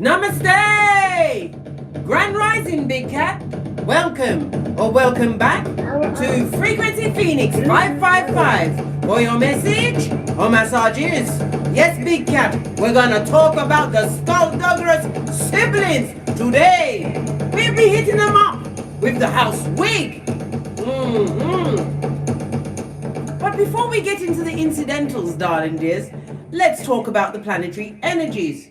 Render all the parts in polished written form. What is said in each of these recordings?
Namaste! Grand Rising, Big Cat. Welcome or welcome back to Frequency Phoenix 555 for your message or massages. Yes, Big Cat, we're gonna talk about the Skullduggerous siblings today. We'll be hitting them up with the house wig. But before we get into the incidentals, darling dears, let's talk about the planetary energies.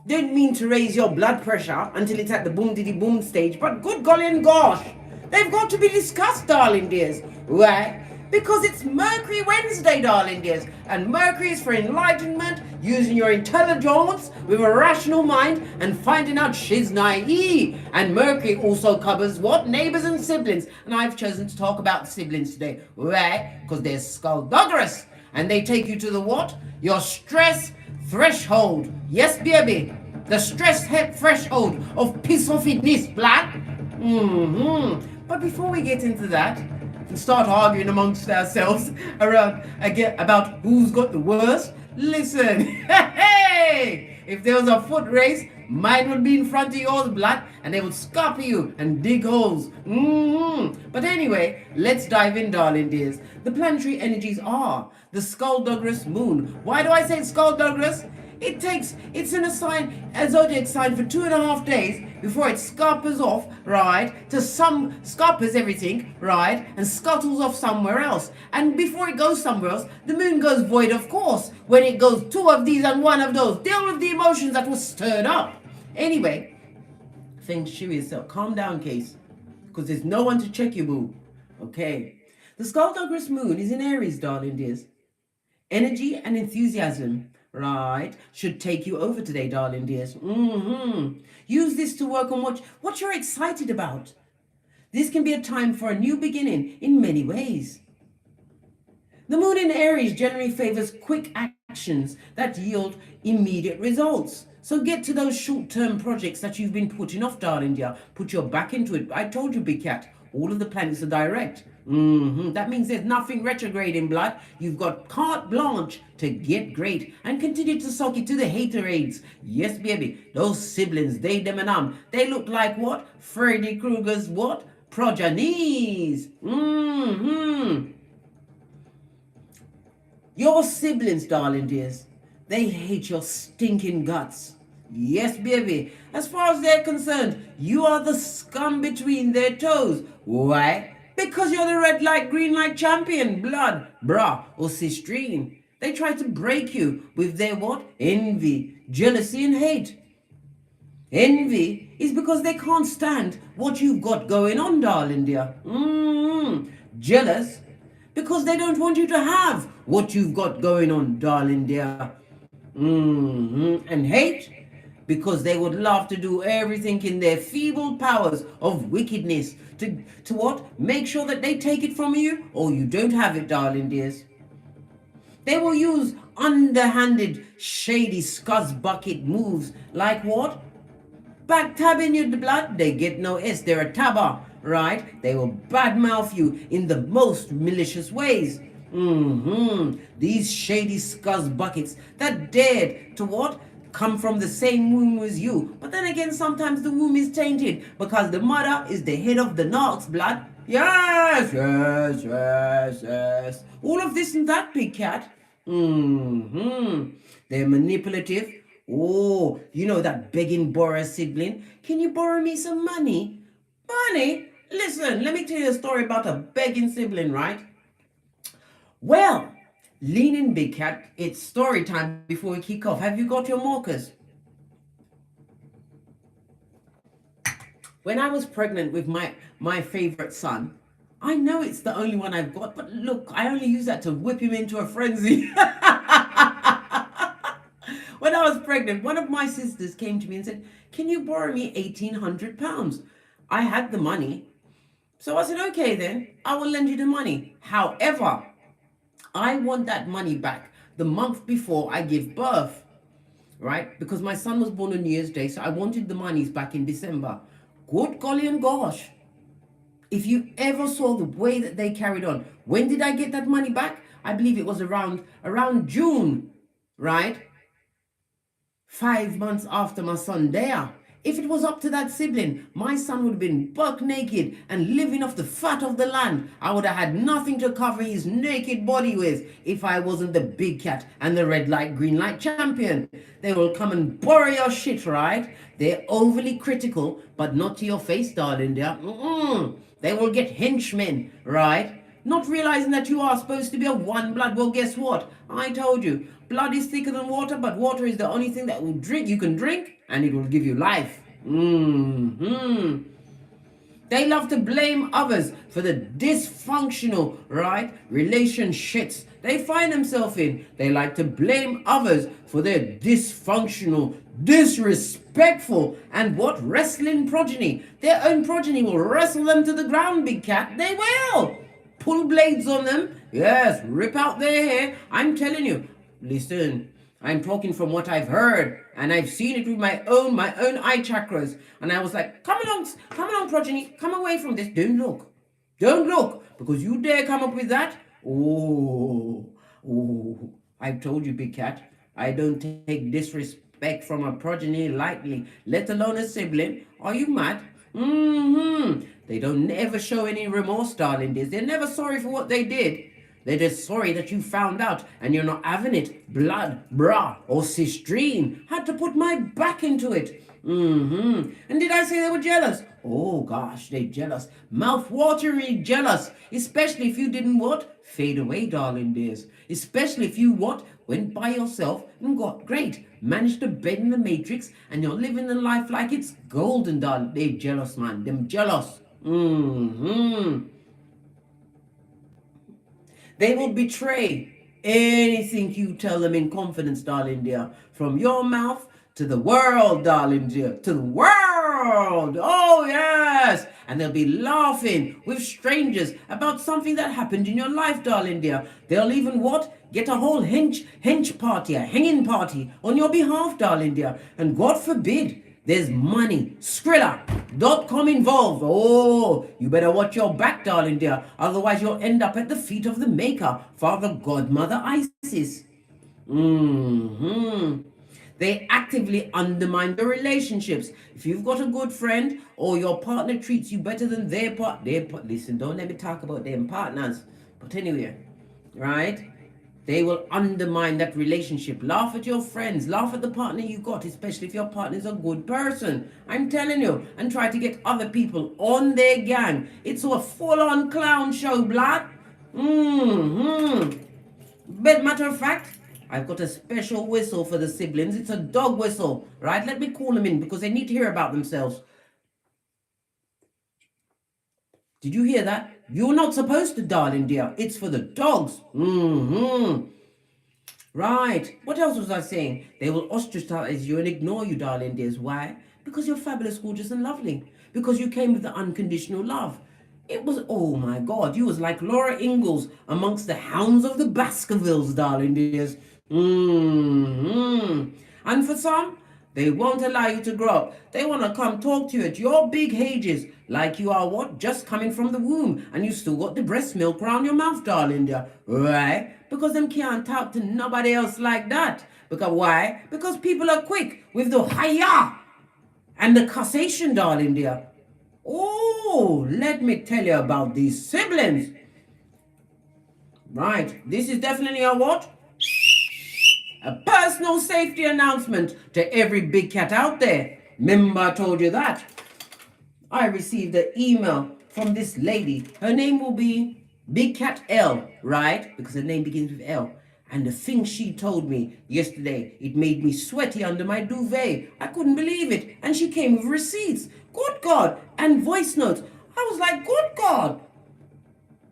Don't mean to raise your blood pressure until it's at the boom diddy boom stage, but good golly and gosh, they've got to be discussed, darling dears. Why? Because it's Mercury Wednesday, darling dears, and Mercury is for enlightenment, using your intelligence with a rational mind and finding out shiznai. And Mercury also covers what? Neighbors and siblings. And I've chosen to talk about siblings today. Why? Because they're skullduggerous, and they take you to the what? Your stress threshold. Yes, baby. The stress threshold of peace of fitness, blood. But before we get into that and start arguing amongst ourselves about who's got the worst, listen. Hey, if there was a foot race, mine would be in front of yours, blood, and they would scupper you and dig holes. But anyway, let's dive in, darling dears. The planetary energies are the Skullduggerous moon. Why do I say Skullduggerous? It's in a zodiac sign for 2.5 days before it scuppers off, right, to scuppers everything, right, and scuttles off somewhere else. And before it goes somewhere else, the moon goes void, of course, when it goes 2 of these and 1 of those. Deal with the emotions that was stirred up. Anyway, feng shui yourself. Calm down, Case, because there's no one to check you, boo. Okay. The Skullduggerous moon is in Aries, darling dears. Energy and enthusiasm, right, should take you over today, darling dears. Use this to work on what you're excited about. This can be a time for a new beginning in many ways. The moon in Aries generally favors quick actions that yield immediate results. So get to those short-term projects that you've been putting off, darling dear. Put your back into it. I told you, Big Cat, all of the planets are direct. That means there's nothing retrograde in blood. You've got carte blanche to get great and continue to suck it to the haterades. Yes, baby, those siblings, they, them and them, they look like what? Freddy Krueger's what? Progenies. Your siblings, darling dears, they hate your stinking guts. Yes, baby. As far as they're concerned, you are the scum between their toes. Why? Because you're the red light, green light champion, blood, brah, or sistrine. They try to break you with their what? Envy, jealousy, and hate. Envy is because they can't stand what you've got going on, darling dear. Jealous because they don't want you to have what you've got going on, darling dear. And hate because they would love to do everything in their feeble powers of wickedness to what? Make sure that they take it from you or you don't have it, darling dears. They will use underhanded, shady, scuzz-bucket moves like what? Backtabbing you, the blood. They get no S. They're a tabber, right? They will badmouth you in the most malicious ways. These shady scuzz-buckets that dared to what? Come from the same womb as you. But then again, sometimes the womb is tainted because the mother is the head of the Narcs, blood. Yes. All of this and that, Big Cat. They're manipulative. Oh, you know that begging borrower sibling? Can you borrow me some money? Money? Listen, let me tell you a story about a begging sibling, right? Well, lean in, Big Cat. It's story time before we kick off. Have you got your markers? When I was pregnant with my favorite son, I know it's the only one I've got, but look, I only use that to whip him into a frenzy. When I was pregnant, one of my sisters came to me and said, can you borrow me £1,800? I had the money. So I said, okay then, I will lend you the money. However, I want that money back the month before I give birth, right? Because my son was born on New Year's Day, so I wanted the monies back in December. Good golly and gosh. If you ever saw the way that they carried on, when did I get that money back? I believe it was around June, right? 5 months after my son there. If it was up to that sibling, my son would have been buck naked and living off the fat of the land. I would have had nothing to cover his naked body with if I wasn't the big cat and the red light, green light champion. They will come and borrow your shit, right? They're overly critical, but not to your face, darling dear. They will get henchmen, right? Not realizing that you are supposed to be a one blood. Well, guess what? I told you, blood is thicker than water, but water is the only thing that will drink. You can drink, and it will give you life. They love to blame others for the dysfunctional, right, relationships they find themselves in. They like to blame others for their dysfunctional, disrespectful, and what, wrestling progeny. Their own progeny will wrestle them to the ground, big cat. They will. Pull blades on them. Yes, rip out their hair. I'm telling you. Listen, I'm talking from what I've heard, and I've seen it with my own eye chakras. And I was like, come along, progeny, come away from this. Don't look, because you dare come up with that. Oh, I've told you, big cat, I don't take disrespect from a progeny lightly, let alone a sibling. Are you mad? They don't ever show any remorse, darling dears. They're never sorry for what they did. They're just sorry that you found out and you're not having it. Blood, bra, or sistrine. Had to put my back into it. And did I say they were jealous? Oh gosh, they're jealous. Mouth-watery jealous. Especially if you didn't what? Fade away, darling dears. Especially if you what? Went by yourself and got great. Managed to bed in the matrix and you're living the life like it's golden, darling. They're jealous, man. Them jealous. They will betray anything you tell them in confidence, darling dear. From your mouth to the world, darling dear. To the world. Oh, yes. And they'll be laughing with strangers about something that happened in your life, darling dear. They'll even what? Get a whole hench party, a hanging party on your behalf, darling dear. And God forbid, there's money, Skrilla.com involved. Oh, you better watch your back, darling dear. Otherwise, you'll end up at the feet of the Maker, Father, Godmother, Isis. They actively undermine the relationships. If you've got a good friend or your partner treats you better than their listen, don't let me talk about them partners. But anyway, right? They will undermine that relationship. Laugh at your friends. Laugh at the partner you got, especially if your partner is a good person. I'm telling you. And try to get other people on their gang. It's a full-on clown show, blood. But matter of fact, I've got a special whistle for the siblings. It's a dog whistle, right? Let me call them in because they need to hear about themselves. Did you hear that? You're not supposed to, darling dear. It's for the dogs. Right. What else was I saying? They will ostracize you and ignore you, darling dears. Why? Because you're fabulous, gorgeous, and lovely. Because you came with the unconditional love. It was, oh my God, you was like Laura Ingalls amongst the hounds of the Baskervilles, darling dears. And for some, they won't allow you to grow up. They want to come talk to you at your big ages, like you are what? Just coming from the womb, and you still got the breast milk around your mouth, darling dear. Right? Because them can't talk to nobody else like that. Because why? Because people are quick with the hiya and the cassation, darling dear. Oh, let me tell you about these siblings. Right. This is definitely a what? A personal safety announcement to every big cat out there. Remember I told you that. I received an email from this lady. Her name will be Big Cat L, right? Because her name begins with L. And the thing she told me yesterday, it made me sweaty under my duvet. I couldn't believe it. And she came with receipts. Good God. And voice notes. I was like, good God.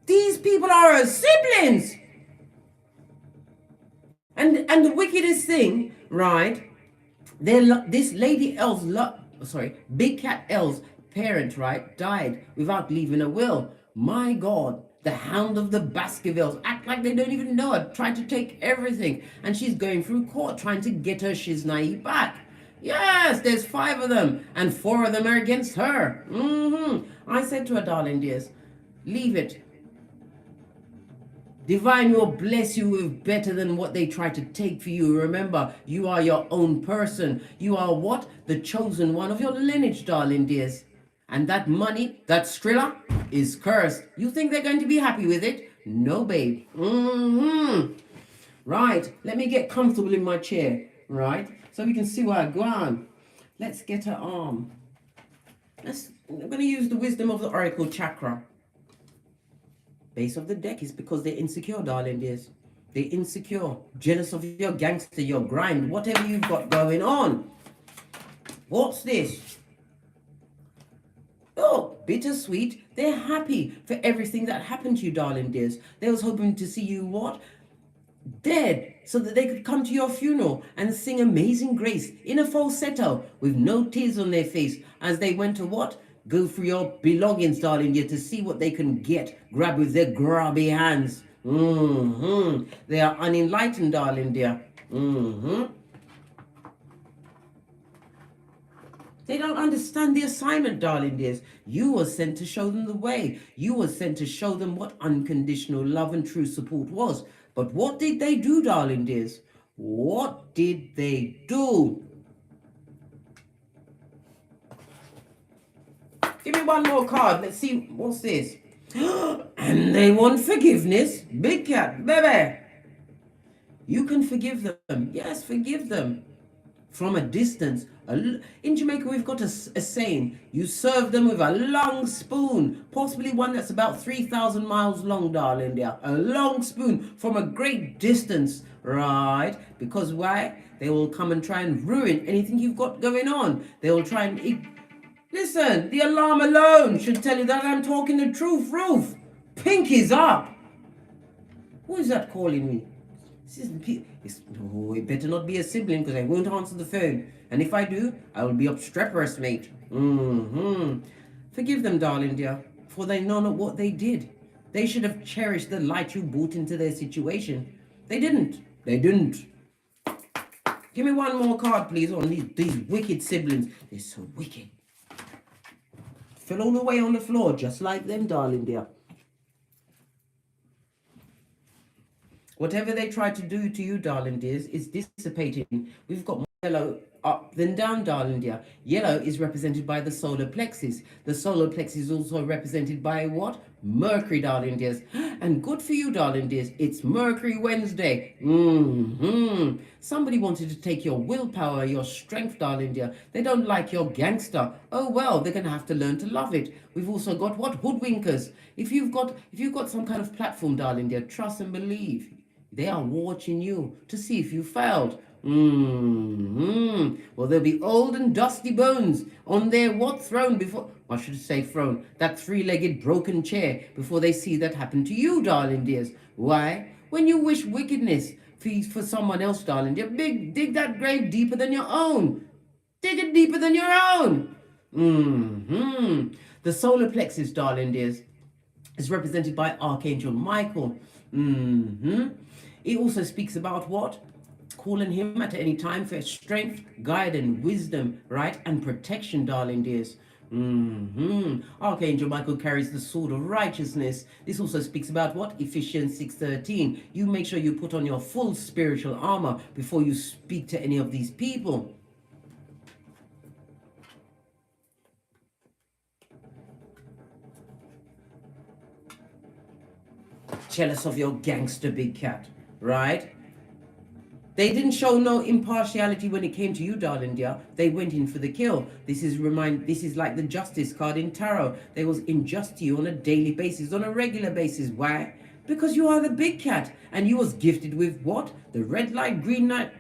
These people are her siblings. And the wickedest thing, right? This lady L's, Big Cat L's parent, right, died without leaving a will. My God, the hound of the Baskervilles act like they don't even know her, try to take everything. And she's going through court trying to get her shiznai back. Yes, there's 5 of them, and 4 of them are against her. I said to her, darling dears, leave it. Divine will bless you with better than what they try to take for you. Remember, you are your own person. You are what? The chosen one of your lineage, darling dears. And that money, that Skrilla, is cursed. You think they're going to be happy with it? No, babe. Right, let me get comfortable in my chair, right? So we can see where I go on. Let's get her arm. I'm going to use the wisdom of the Oracle chakra. Base of the deck is because they're insecure, darling dears. They're insecure, jealous of your gangster, your grind, whatever you've got going on. What's this? Oh, bittersweet. They're happy for everything that happened to you, darling dears. They was hoping to see you what? Dead, so that they could come to your funeral and sing Amazing Grace in a falsetto with no tears on their face as they went to what? Go through your belongings, darling dear, to see what they can get, grab with their grubby hands. They are unenlightened, darling dear. They don't understand the assignment, darling dears. You were sent to show them the way. You were sent to show them what unconditional love and true support was. But what did they do, darling dears? What did they do? Give me one more card. Let's see. What's this? And they want forgiveness. Big cat, baby. You can forgive them. Yes, forgive them. From a distance. In Jamaica, we've got a saying. You serve them with a long spoon. Possibly one that's about 3,000 miles long, darling dear. A long spoon from a great distance. Right? Because why? They will come and try and ruin anything you've got going on. They will try and... Listen, the alarm alone should tell you that I'm talking the truth, Ruth. Pinky's up. Who is that calling me? Oh, it better not be a sibling because I won't answer the phone. And if I do, I will be obstreperous, mate. Forgive them, darling dear, for they know not what they did. They should have cherished the light you brought into their situation. They didn't. They didn't. Give me one more card, please, on these wicked siblings. They're so wicked. Fell all the way on the floor, just like them, darling dear. Whatever they try to do to you, darling dears, is dissipating. We've got yellow up then down, darling dear. Yellow is represented by the solar plexus. The solar plexus is also represented by what? Mercury, darling dears. And good for you, darling dears. It's Mercury Wednesday. Somebody wanted to take your willpower, your strength, darling dear. They don't like your gangster. Oh well, they're gonna have to learn to love it. We've also got what? Hoodwinkers. If you've got some kind of platform, darling dear, trust and believe. They are watching you to see if you failed. Well, there'll be old and dusty bones on their what throne before... I should say throne. That three-legged broken chair before they see that happen to you, darling dears. Why? When you wish wickedness for someone else, darling dear, dig that grave deeper than your own. Dig it deeper than your own. The solar plexus, darling dears, is represented by Archangel Michael. It also speaks about what? Calling him at any time for strength, guidance, wisdom, right? And protection, darling dears. Archangel Michael carries the sword of righteousness. This also speaks about what? Ephesians 6:13. You make sure you put on your full spiritual armor before you speak to any of these people. Jealous of your gangster, big cat. Right? They didn't show no impartiality when it came to you, darling dear. They went in for the kill. This is like the justice card in tarot. They was unjust to you on a daily basis, on a regular basis. Why? Because you are the big cat, and you was gifted with what? The red light, green light,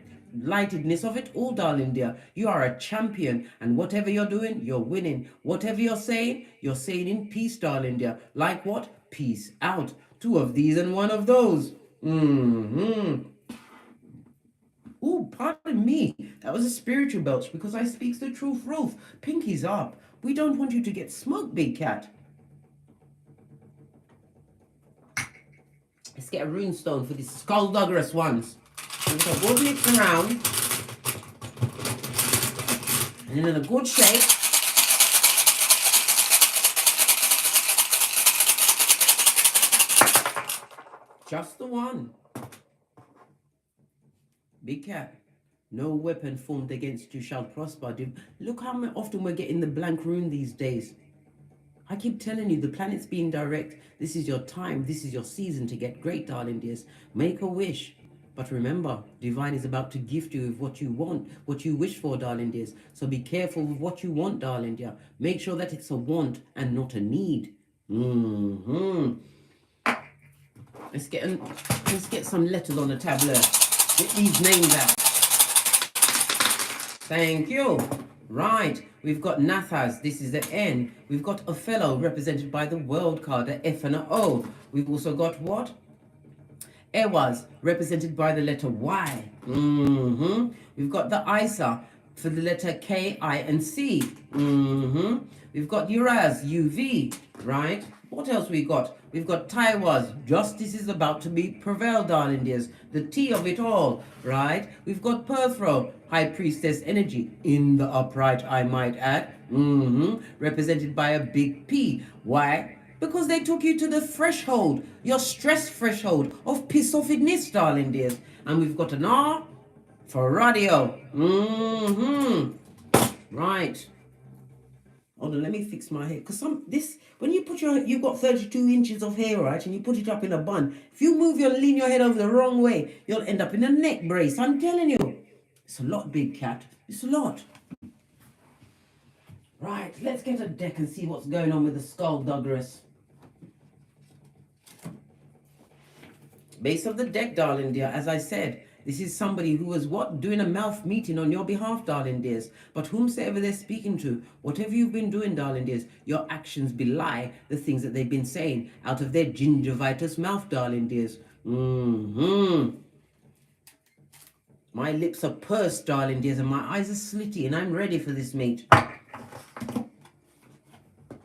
lightedness of it all, darling dear. You are a champion, and whatever you're doing, you're winning. Whatever you're saying in peace, darling dear. Like what? Peace out. Two of these and one of those. Ooh, pardon me. That was a spiritual belch because I speaks the truth, Ruth. Pinky's up. We don't want you to get smoked, big cat. Let's get a rune stone for these skullduggerous ones. We're going to wobble it around. And in a good shape. Just the one. Big cat. No weapon formed against you shall prosper. Look how often we're getting the blank rune these days. I keep telling you, the planet's being direct. This is your time. This is your season to get great, darling dears. Make a wish. But remember, divine is about to gift you with what you want, what you wish for, darling dears. So be careful with what you want, darling dear. Make sure that it's a want and not a need. Let's get some letters on the tablet. Get these names out. Thank you. Right, we've got Nathas, this is the N. We've got Othello, represented by the World card, the F and a O. We've also got what? Ewas, represented by the letter Y. We've got the Isa for the letter K, I, and C. We've got Uraz, UV, right? What else we got? We've got Taiwas, justice is about to be prevailed, darling dears. The T of it all, right? We've got Perthro, High Priestess energy, in the upright, I might add. Represented by a big P. Why? Because they took you to the threshold, your stress threshold of piss-offness, darling dears. And we've got an R for radio. Right. Hold on, let me fix my hair. Because when you put you've got 32 inches of hair, right, and you put it up in a bun, if you lean your head over the wrong way, you'll end up in a neck brace. I'm telling you. It's a lot, big cat. It's a lot. Right, let's get a deck and see what's going on with the skullduggeress. Base of the deck, darling dear, as I said, this is somebody who was doing a mouth meeting on your behalf, darling dears. But whomsoever they're speaking to, whatever you've been doing, darling dears, your actions belie the things that they've been saying out of their gingivitis mouth, darling dears. My lips are pursed, darling dears, and my eyes are slitty, and I'm ready for this, mate.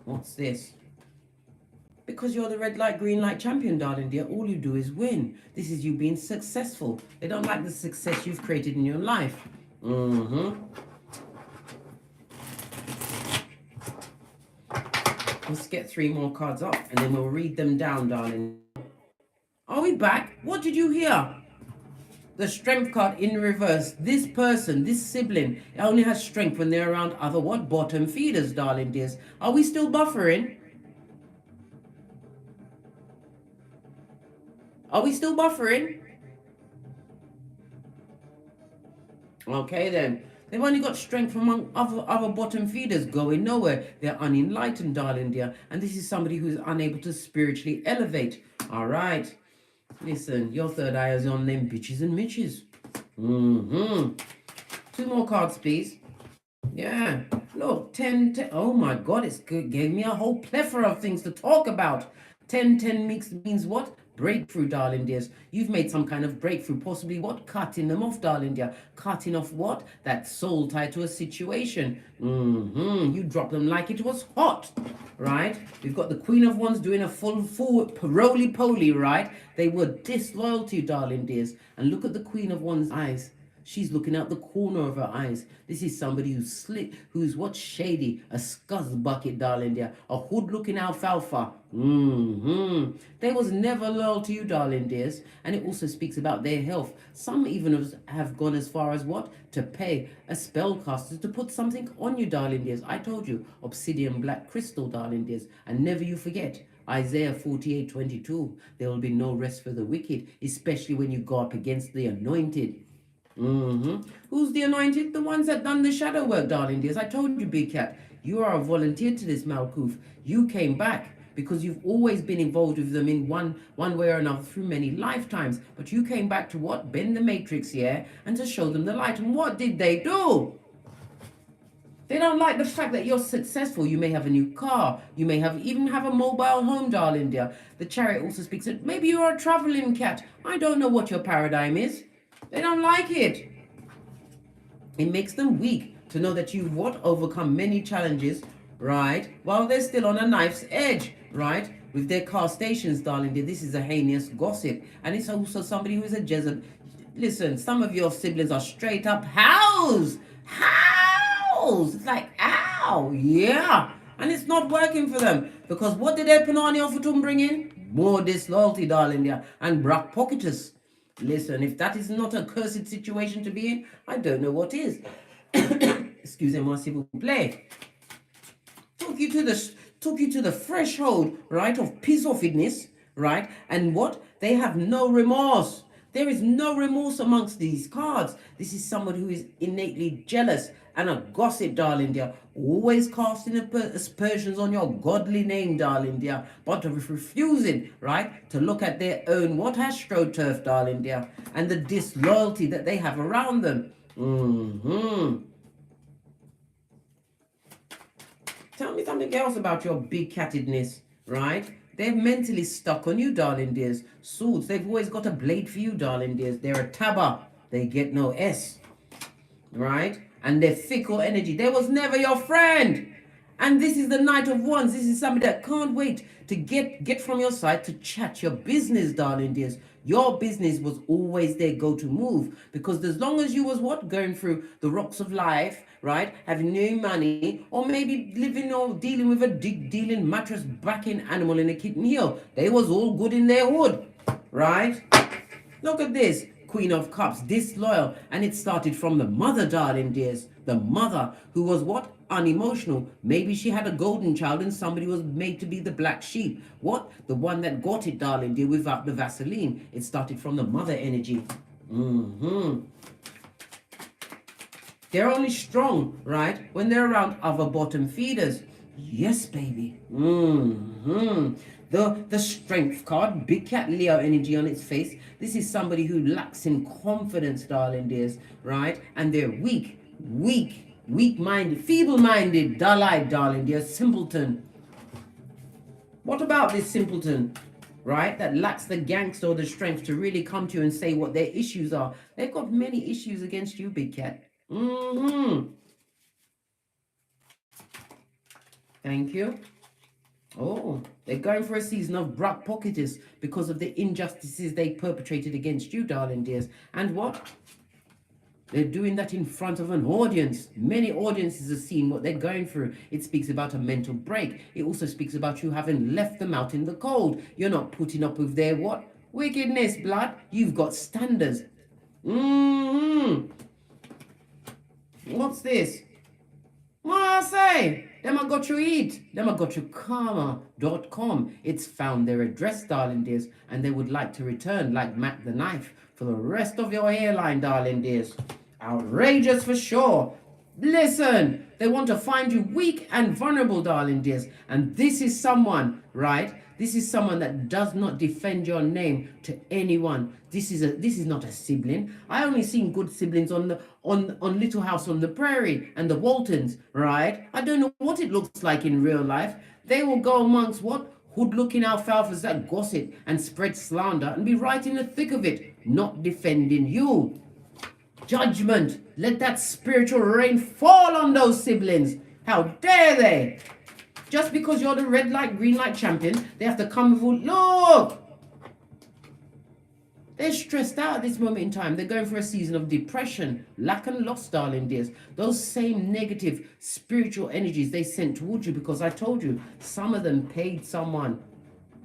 What's this? Because you're the red light, green light champion, darling dear, all you do is win. This is you being successful. They don't like the success you've created in your life. Let's get 3 more cards up, and then we'll read them down, darling. Are we back? What did you hear? The strength card in reverse. This person, this sibling, only has strength when they're around other bottom feeders, darling dears. Are we still buffering? Are we still buffering? Okay then. They've only got strength among other bottom feeders, going nowhere. They're unenlightened, darling dear. And this is somebody who's unable to spiritually elevate. All right. Listen, your third eye is on them bitches and mitches. 2 more cards, please. Yeah. Look, 10. Oh my God, it gave me a whole plethora of things to talk about. 10 means what? Breakthrough, darling dears. You've made some kind of breakthrough, possibly what? Cutting them off, darling dear. Cutting off what? That soul tied to a situation. You drop them like it was hot, right? We've got the Queen of Wands doing a full roly-poly, right? They were disloyal to you, darling dears. And look at the Queen of Wands' eyes. She's looking out the corner of her eyes. This is somebody who's what? Shady, a scuzz bucket, darling dear. A hood-looking alfalfa. They was never loyal to you, darling dears. And it also speaks about their health. Some even have gone as far as what? To pay a spellcaster to put something on you, darling dears. I told you, obsidian black crystal, darling dears. And never you forget, Isaiah 48:22. There will be no rest for the wicked, especially when you go up against the anointed. Who's the anointed? The ones that done the shadow work, darling dears. I told you, big cat, you are a volunteer to this Malkuth. You came back because you've always been involved with them in one way or another through many lifetimes. But you came back to what? Bend the matrix, yeah? And to show them the light. And what did they do? They don't like the fact that you're successful. You may have a new car. You may even have a mobile home, darling dear. The Chariot also speaks that maybe you're a traveling cat. I don't know what your paradigm is. They don't like it. It makes them weak to know that you've overcome many challenges, right? While they're still on a knife's edge, right? With their car stations, darling dear. This is a heinous gossip. And it's also somebody who is a Jezebel. Listen, some of your siblings are straight up house. It's like, ow, yeah. And it's not working for them. Because what did their Panani Ofutum bring in? more disloyalty, darling dear, and black pocketers. Listen, if that is not a cursed situation to be in, I don't know what is. Excusez-moi, s'il vous plaît. Took you to the threshold, right, of peace offedness, right? And what? They have no remorse. There is no remorse amongst these cards. This is somebody who is innately jealous and a gossip, darling dear. Always casting aspersions on your godly name, darling dear, but refusing, right, to look at their own what astroturf, darling dear, and the disloyalty that they have around them. Tell me something else about your big cattedness, right? They're mentally stuck on you, darling dears. Swords, they've always got a blade for you, darling dears. They're a tabber. They get no S, right? And they're fickle energy. They was never your friend. And this is the Knight of Wands. This is somebody that can't wait to get from your side to chat your business, darling dears. Your business was always their go-to move, because as long as you was what? Going through the rocks of life, right? Having no money, or maybe living or dealing with a dealing mattress backing animal in a kitten heel. They was all good in their hood, right? Look at this. Queen of Cups, disloyal, and it started from the mother, darling dears. The mother who was what? Unemotional. Maybe she had a golden child and somebody was made to be the black sheep. What? The one that got it, darling dear, without the Vaseline. It started from the mother energy. They're only strong, right, when they're around other bottom feeders. Yes, baby. The strength card, big cat Leo energy on its face. This is somebody who lacks in confidence, darling dears, right? And they're weak-minded, feeble-minded, dull-eyed, darling dears, simpleton. What about this simpleton, right, that lacks the gangster or the strength to really come to you and say what their issues are? They've got many issues against you, big cat. Thank you. Oh, they're going for a season of black pocketers because of the injustices they perpetrated against you, darling dears. And what? They're doing that in front of an audience. Many audiences have seen what they're going through. It speaks about a mental break. It also speaks about you having left them out in the cold. You're not putting up with their what? Wickedness, blood. You've got standards. What's this? What I say? Them I got you eat. Them I got you karma.com. It's found their address, darling dears, and they would like to return like Mac the Knife for the rest of your hairline, darling dears. Outrageous for sure. Listen, they want to find you weak and vulnerable, darling dears. And this is someone, right? This is someone that does not defend your name to anyone. This is not a sibling. I only seen good siblings on Little House on the Prairie and the Waltons, right? I don't know what it looks like in real life. They will go amongst what? Hood-looking alfalfas that gossip and spread slander and be right in the thick of it, not defending you. Judgment. Let that spiritual rain fall on those siblings. How dare they? Just because you're the red light, green light champion, they have to come with, look! They're stressed out at this moment in time. They're going for a season of depression, lack and loss, darling dears. Those same negative spiritual energies they sent towards you, because I told you, some of them paid someone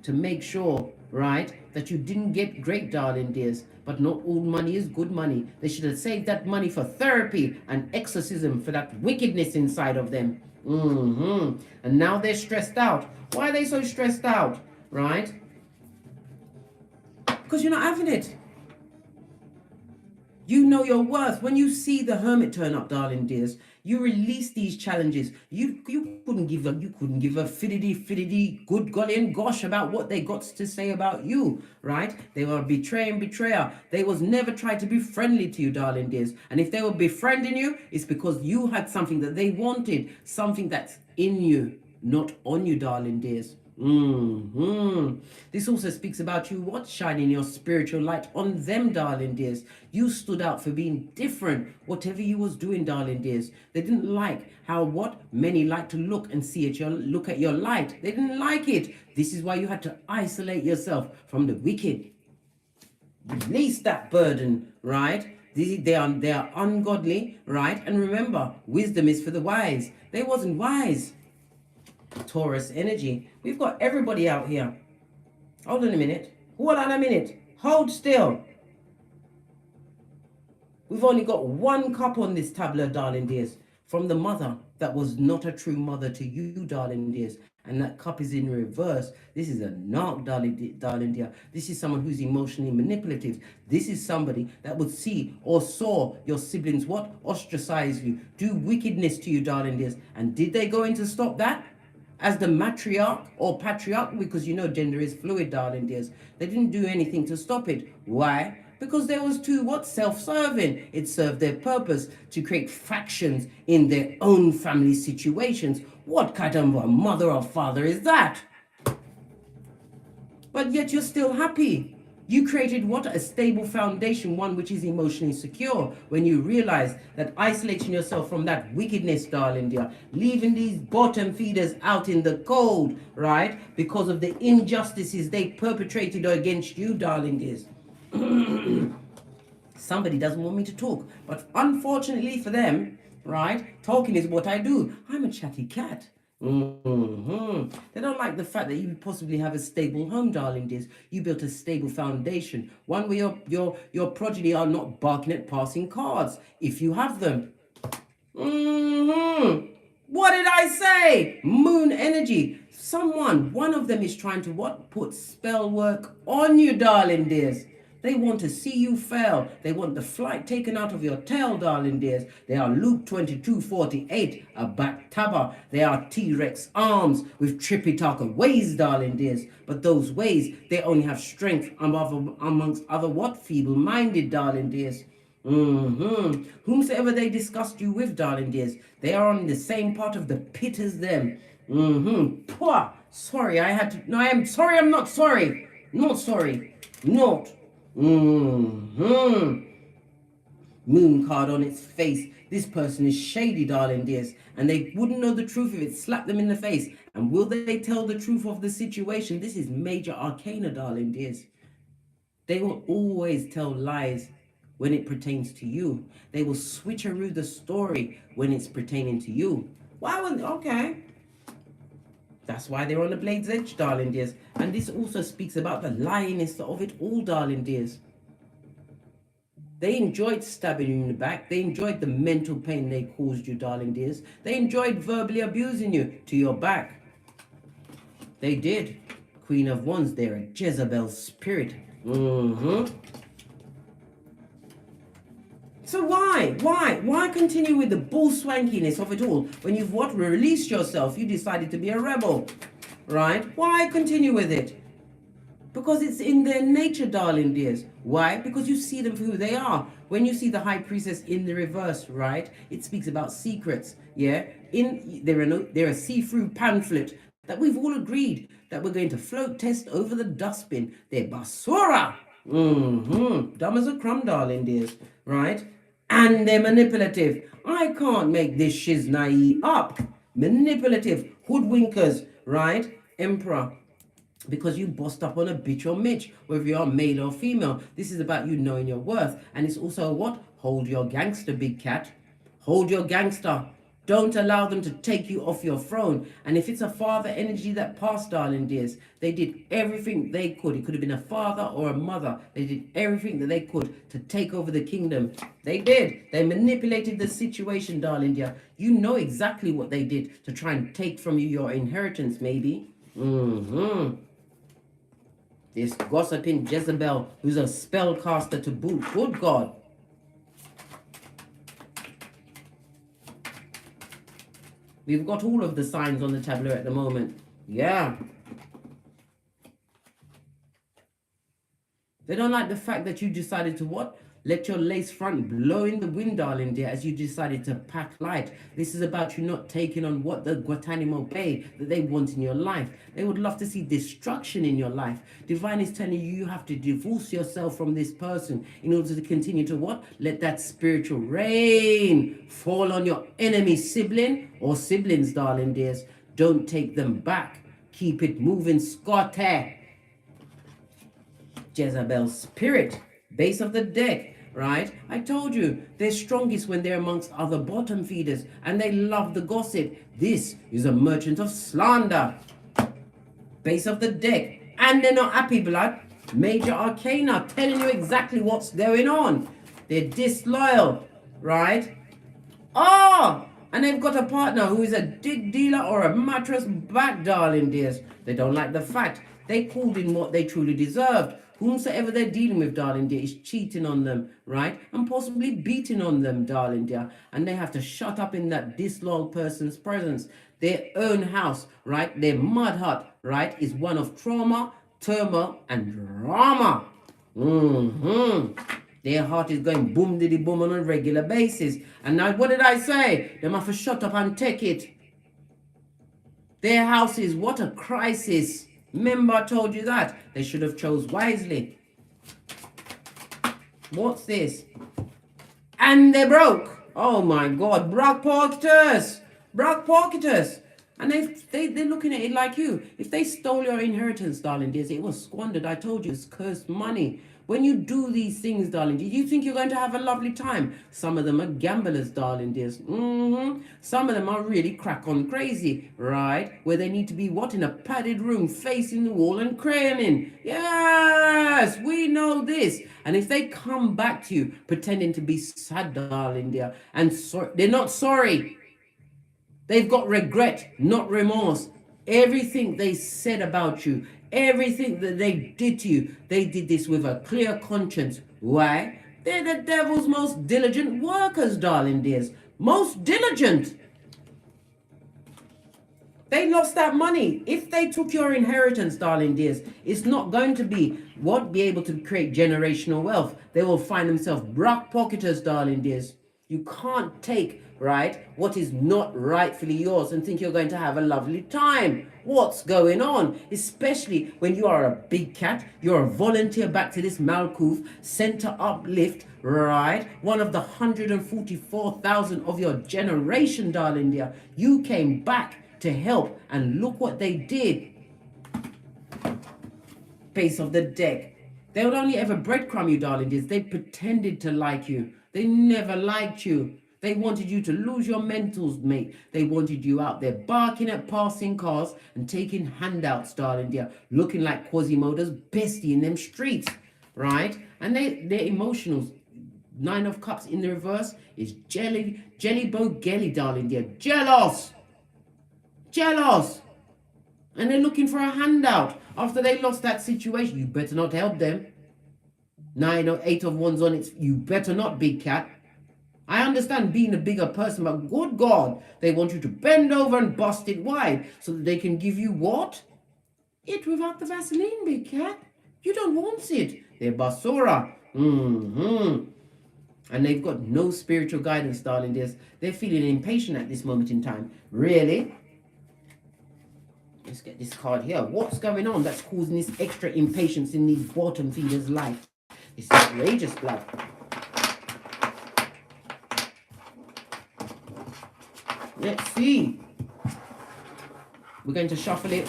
to make sure, right, that you didn't get great, darling dears. But not all money is good money. They should have saved that money for therapy and exorcism for that wickedness inside of them. And now they're stressed out. Why are they so stressed out, right? Because you're not having it. You know your worth. When you see the hermit turn up, darling dears, you release these challenges. You couldn't give a fiddity good golly and gosh about what they got to say about you, right? They were a betrayer. They was never tried to be friendly to you, darling dears. And if they were befriending you, it's because you had something that they wanted, something that's in you, not on you, darling dears. This also speaks about you what? Shining your spiritual light on them, darling dears. You stood out for being different, whatever you was doing, darling dears. They didn't like how what? Many like to look and see look at your light. They didn't like it. This is why you had to isolate yourself from the wicked. Release that burden, right? They are ungodly, right? And remember, wisdom is for the wise. They wasn't wise. Taurus energy. We've got everybody out here. Hold on a minute. Hold on a minute. Hold still. We've only got one cup on this tableau, darling dears, from the mother that was not a true mother to you, darling dears. And that cup is in reverse. This is a narc, darling dear. This is someone who's emotionally manipulative. This is somebody that would see or saw your siblings what? Ostracize you, do wickedness to you, darling dears. And did they go in to stop that? As the matriarch or patriarch, because you know gender is fluid, darling dears. They didn't do anything to stop it. Why? Because there was too what? Self-serving. It served their purpose to create factions in their own family situations. What kind of a mother or father is that? But yet you're still happy. You created what? A stable foundation, one which is emotionally secure, when you realize that isolating yourself from that wickedness, darling dear, leaving these bottom feeders out in the cold, right? Because of the injustices they perpetrated against you, darling dears. Somebody doesn't want me to talk, but unfortunately for them, right, talking is what I do. I'm a chatty cat. They don't like the fact that you possibly have a stable home, darling dears. You built a stable foundation, one where your progeny are not barking at passing cards, if you have them. What did I say? Moon energy. One of them is trying to what? Put spell work on you, darling dears. They want to see you fail. They want the flight taken out of your tail, darling dears. They are Luke 22:48, a baktaba. They are T-Rex arms with Tripitaka ways, darling dears. But those ways, they only have strength amongst other what? Feeble-minded, darling dears. Whomsoever they disgust you with, darling dears, they are on the same part of the pit as them. Sorry, I had to. No, I am sorry. I'm not sorry. Not sorry. Not. Moon card on its face. This person is shady, darling dears, and they wouldn't know the truth if it slapped them in the face. And will they tell the truth of the situation? This is major arcana, darling dears. They will always tell lies when it pertains to you. They will switcheroo the story when it's pertaining to you. Why would, okay. That's why they're on the blade's edge, darling dears. And this also speaks about the lyiness of it all, darling dears. They enjoyed stabbing you in the back. They enjoyed the mental pain they caused you, darling dears. They enjoyed verbally abusing you to your back. They did. Queen of Wands, they're a Jezebel spirit. So why continue with the bull swankiness of it all when you've what? Released yourself. You decided to be a rebel, right? Why continue with it? Because it's in their nature, darling dears. Why? Because you see them for who they are. When you see the High Priestess in the reverse, right? It speaks about secrets, yeah? They're a see-through pamphlet that we've all agreed that we're going to float test over the dustbin. They're basura. Dumb as a crumb, darling dears, right? And they're manipulative. I can't make this shiznai up. Manipulative, hoodwinkers, right? Emperor. Because you bossed up on a bitch or mitch, whether you're male or female. This is about you knowing your worth. And it's also what? Hold your gangster, big cat. Hold your gangster. Don't allow them to take you off your throne. And if it's a father energy that passed, darling dears, they did everything they could. It could have been a father or a mother. They did everything that they could to take over the kingdom. They did. They manipulated the situation, darling dear. You know exactly what they did to try and take from you your inheritance, maybe. This gossiping Jezebel, who's a spellcaster to boot. Good God. We've got all of the signs on the tableau at the moment. Yeah. They don't like the fact that you decided to what? Let your lace front blow in the wind, darling dear, as you decided to pack light. This is about you not taking on what the Guantanamo Bay that they want in your life. They would love to see destruction in your life. Divine is telling you you have to divorce yourself from this person in order to continue to what? Let that spiritual rain fall on your enemy sibling or siblings, darling dears. Don't take them back. Keep it moving, Scotty. Jezebel spirit, base of the deck. Right? I told you, they're strongest when they're amongst other bottom feeders and they love the gossip. This is a merchant of slander. Base of the deck. And they're not happy, blood. Major arcana telling you exactly what's going on. They're disloyal, right? Oh, and they've got a partner who is a dig dealer or a mattress back, darling dears. They don't like the fact they called in what they truly deserved. Whomsoever they're dealing with, darling dear, is cheating on them, right? And possibly beating on them, darling dear. And they have to shut up in that disloyal person's presence. Their own house, right? Their mud hut, right, is one of trauma, turmoil, and drama. Their heart is going boom diddy boom on a regular basis. And now what did I say? They have to shut up and take it. Their house is what a crisis. Remember I told you that. They should have chose wisely. What's this? And they broke. Oh my God. BIRTHCHARTS. BIRTHCHARTS. And they're looking at it like you. If they stole your inheritance, darling dears, it was squandered. I told you, it's cursed money. When you do these things, darling, do you think you're going to have a lovely time? Some of them are gamblers, darling dears. Some of them are really crack on crazy, right? Where they need to be, what, in a padded room, facing the wall and craning. Yes, we know this. And if they come back to you pretending to be sad, darling dear, and they're not sorry. They've got regret, not remorse. Everything they said about you, everything that they did to you, they did this with a clear conscience. Why? They're the devil's most diligent workers, darling dears. Most diligent. They lost that money. If they took your inheritance, darling dears, it's not going to be able to create generational wealth. They will find themselves BIRTHCHARTS, darling dears. You can't take, right, what is not rightfully yours and think you're going to have a lovely time. What's going on? Especially when you are a big cat, you're a volunteer back to this Malkuth, sent to uplift, right? One of the 144,000 of your generation, darling dear. You came back to help, and look what they did. Face of the deck. They would only ever breadcrumb you, darling dears. They pretended to like you. They never liked you. They wanted you to lose your mentals, mate. They wanted you out there barking at passing cars and taking handouts, darling dear, looking like Quasimodo's bestie in them streets, right? And they're emotionals. 9 of Cups in the reverse is jelly bogelly, darling dear. Jealous. And they're looking for a handout after they lost that situation. You better not help them. 9 or 8 of Wands on it. You better not, big cat. I understand being a bigger person, but good God, they want you to bend over and bust it wide so that they can give you what? It without the Vaseline, big cat. You don't want it. They're basura. And they've got no spiritual guidance, darling dears. They're feeling impatient at this moment in time. Really? Let's get this card here. What's going on that's causing this extra impatience in these bottom feeders' life? It's outrageous, blood. Let's see. We're going to shuffle it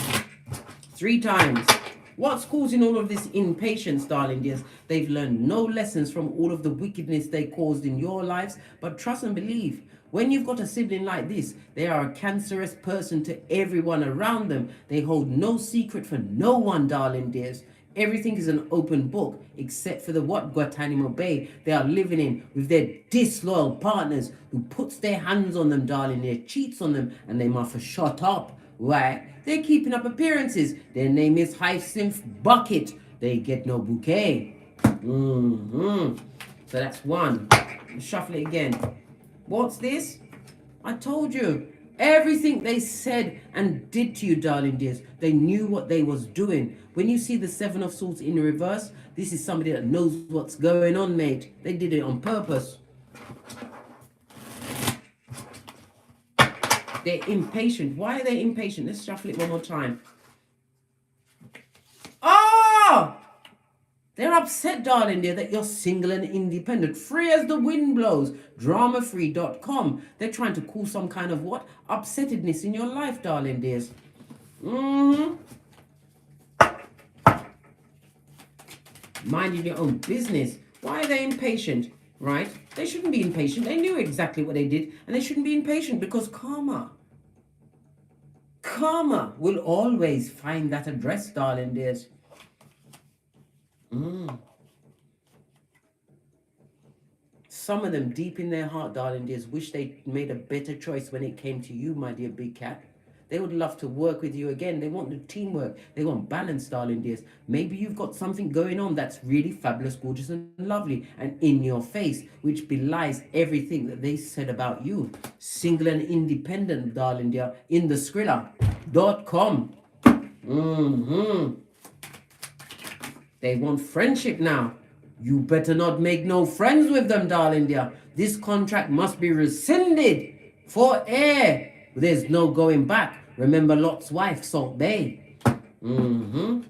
3 times. What's causing all of this impatience, darling dears? They've learned no lessons from all of the wickedness they caused in your lives, but trust and believe. When you've got a sibling like this, they are a cancerous person to everyone around them. They hold no secret for no one, darling dears. Everything is an open book, except for the what Guantanamo Bay they are living in with their disloyal partners who puts their hands on them, darling dear, cheats on them, and they must shut up. Why? They're keeping up appearances. Their name is Hyacinth Bucket. They get no bouquet. So that's 1. Shuffle it again. What's this? I told you. Everything they said and did to you, darling dears, they knew what they was doing. When you see the 7 of Swords in the reverse, this is somebody that knows what's going on, mate. They did it on purpose. They're impatient. Why are they impatient? Let's shuffle it one more time. Oh! They're upset, darling dear, that you're single and independent, free as the wind blows. Dramafree.com. They're trying to cause some kind of what? Upsettedness in your life, darling dears. Minding your own business. Why are they impatient? Right? They shouldn't be impatient. They knew exactly what they did, and they shouldn't be impatient because karma will always find that address, darling dears. Some of them deep in their heart, darling dears, wish they made a better choice when it came to you, my dear big cat. They would love to work with you again. They want the teamwork. They want balance, darling dears. Maybe you've got something going on that's really fabulous, gorgeous, and lovely, and in your face, which belies everything that they said about you. Single and independent, darling dear, in the Skrilla.com. They want friendship now. You better not make no friends with them, darling dear. This contract must be rescinded for air. There's no going back. Remember Lot's wife, Salt Bay. Look,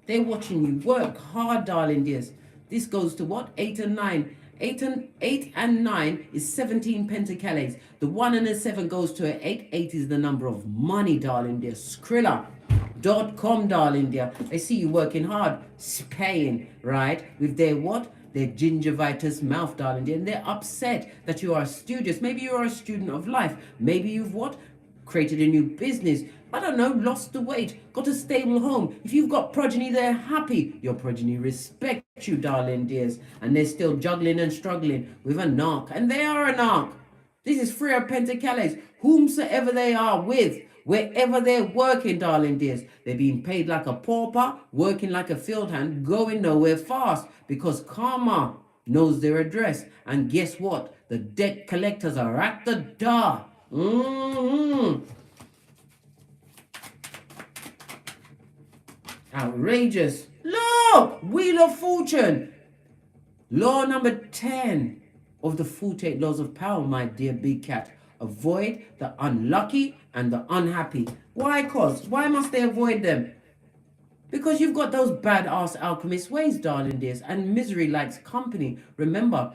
they're watching you work hard, darling dears. This goes to what? 8 and 9. 8 and 9 is 17 pentacles. The 1 and the 7 goes to an 8. 8 is the number of money, darling dear. Skrilla.com, darling dear. I see you working hard, paying, right? With their what? Their gingivitis mouth, darling dear. And they're upset that you are studious. Maybe you are a student of life. Maybe you've what? Created a new business. I don't know, lost the weight, got a stable home. If you've got progeny, they're happy. Your progeny respect you, darling dears. And they're still juggling and struggling with a narc. And they are a narc. This is 3 of Pentacles. Whomsoever they are with, wherever they're working, darling dears, they're being paid like a pauper, working like a field hand, going nowhere fast, because karma knows their address. And guess what? The debt collectors are at the door. Outrageous. Look, Wheel of Fortune. Law number 10 of the 48 laws of power, my dear big cat. Avoid the unlucky and the unhappy. Why? Why must they avoid them? Because you've got those bad-ass alchemist ways, darling dears, and misery likes company. Remember,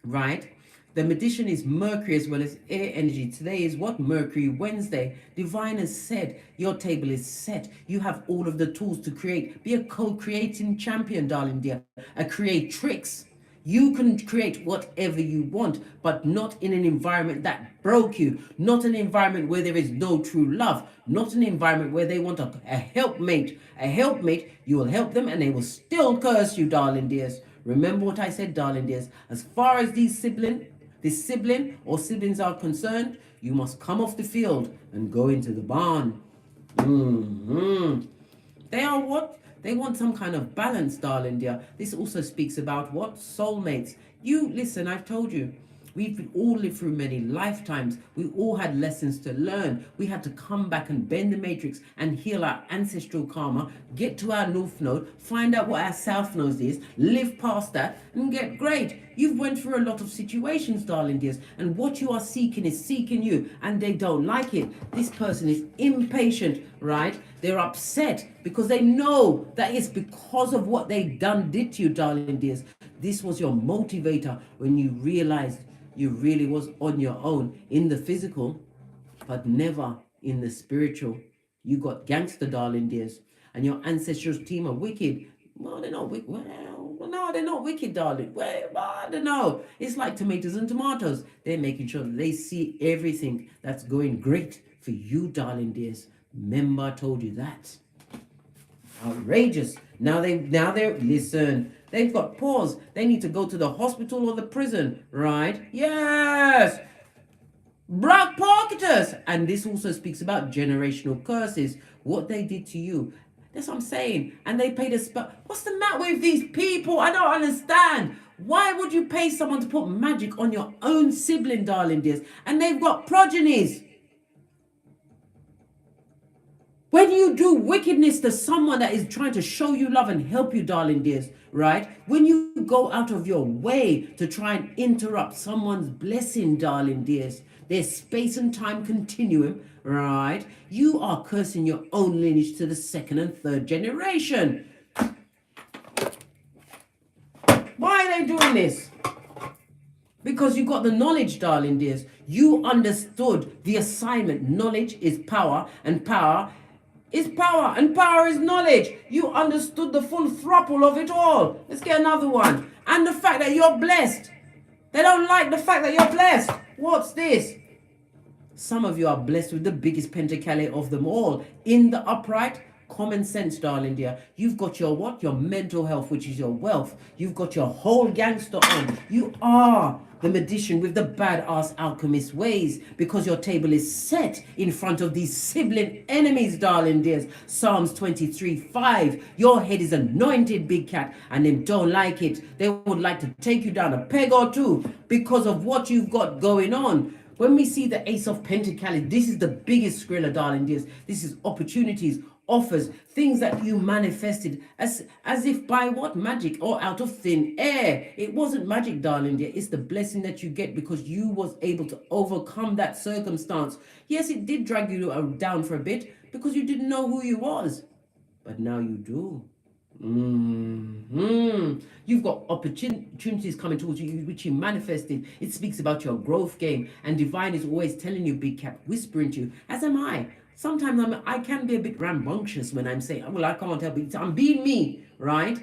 right? The magician is Mercury as well as air energy. Today is what? Mercury Wednesday. Divine has said, your table is set. You have all of the tools to create. Be a co-creating champion, darling dear. A creatrix. You can create whatever you want, but not in an environment that broke you. Not an environment where there is no true love. Not an environment where they want a helpmate. A helpmate, you will help them and they will still curse you, darling dears. Remember what I said, darling dears. As far as this sibling or siblings are concerned, you must come off the field and go into the barn. They are what? They want some kind of balance, darling dear. This also speaks about what? Soulmates. You, listen, I've told you. We've all lived through many lifetimes. We all had lessons to learn. We had to come back and bend the matrix and heal our ancestral karma, get to our north node, find out what our south node is, live past that, and get great. You've went through a lot of situations, darling dears, and what you are seeking is seeking you, and they don't like it. This person is impatient, right? They're upset because they know that it's because of what they did to you, darling dears. This was your motivator when you realized you really was on your own in the physical, but never in the spiritual. You got gangster, darling dears, and your ancestral team are wicked. Well, they're not wicked. Well, no, they're not wicked, darling. Well, I don't know. It's like tomatoes and tomatoes. They're making sure that they see everything that's going great for you, darling dears. Remember, I told you that. Outrageous. Now they're listen. They've got pause. They need to go to the hospital or the prison, right? Yes. Black pocketers. And this also speaks about generational curses. What they did to you. That's what I'm saying. And they paid a spell. What's the matter with these people? I don't understand. Why would you pay someone to put magic on your own sibling, darling dears? And they've got progenies. When you do wickedness to someone that is trying to show you love and help you, darling dears, right? When you go out of your way to try and interrupt someone's blessing, darling dears, their space and time continuum, right? You are cursing your own lineage to the 2nd and 3rd generation. Why are they doing this? Because you got the knowledge, darling dears. You understood the assignment. Knowledge is power, and power is power, and power is knowledge. You understood the full throttle of it all. Let's get another one. And the fact that you're blessed. They don't like the fact that you're blessed. What's this? Some of you are blessed with the biggest pentacale of them all. In the upright, common sense, darling dear. You've got your what? Your mental health, which is your wealth. You've got your whole gangster on. You are the magician with the badass alchemist ways, because your table is set in front of these sibling enemies, darling dears. Psalms 23:5. Your head is anointed, big cat, and them don't like it. They would like to take you down a peg or two because of what you've got going on. When we see the Ace of Pentacles, this is the biggest skrilla, darling dears. This is opportunities, offers, things that you manifested as if by what? Magic, or out of thin air. It wasn't magic, darling dear. It's the blessing that you get because you was able to overcome that circumstance. Yes, it did drag you down for a bit because you didn't know who you was, but now you do. You've got opportunities coming towards you which you manifested. It speaks about your growth game, and divine is always telling you, big cat, whispering to you, as am I. Sometimes I can be a bit rambunctious when I'm saying, well, I can't help it, I'm being me, right?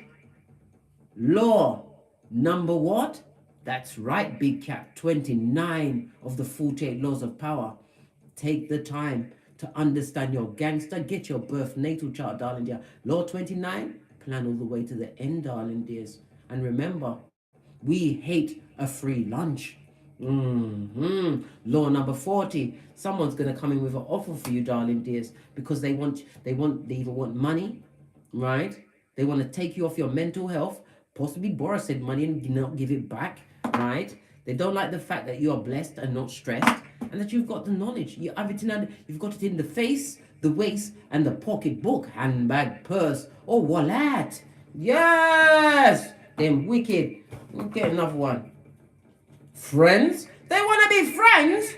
Law number what? That's right, big cat, 29 of the 48 laws of power. Take the time to understand your gangster. Get your birth natal chart, darling dear. Law 29, plan all the way to the end, darling dears. And remember, we hate a free lunch. Law number 40, someone's going to come in with an offer for you, darling dears, because they either want money, right? They want to take you off your mental health, possibly borrow said money and not give it back, right? They don't like the fact that you are blessed and not stressed, and that you've got the knowledge. You have it you've got it in the face, the waist, and the pocketbook, handbag, purse, or wallet. Yes, them wicked. Okay, another one. Friends? They want to be friends?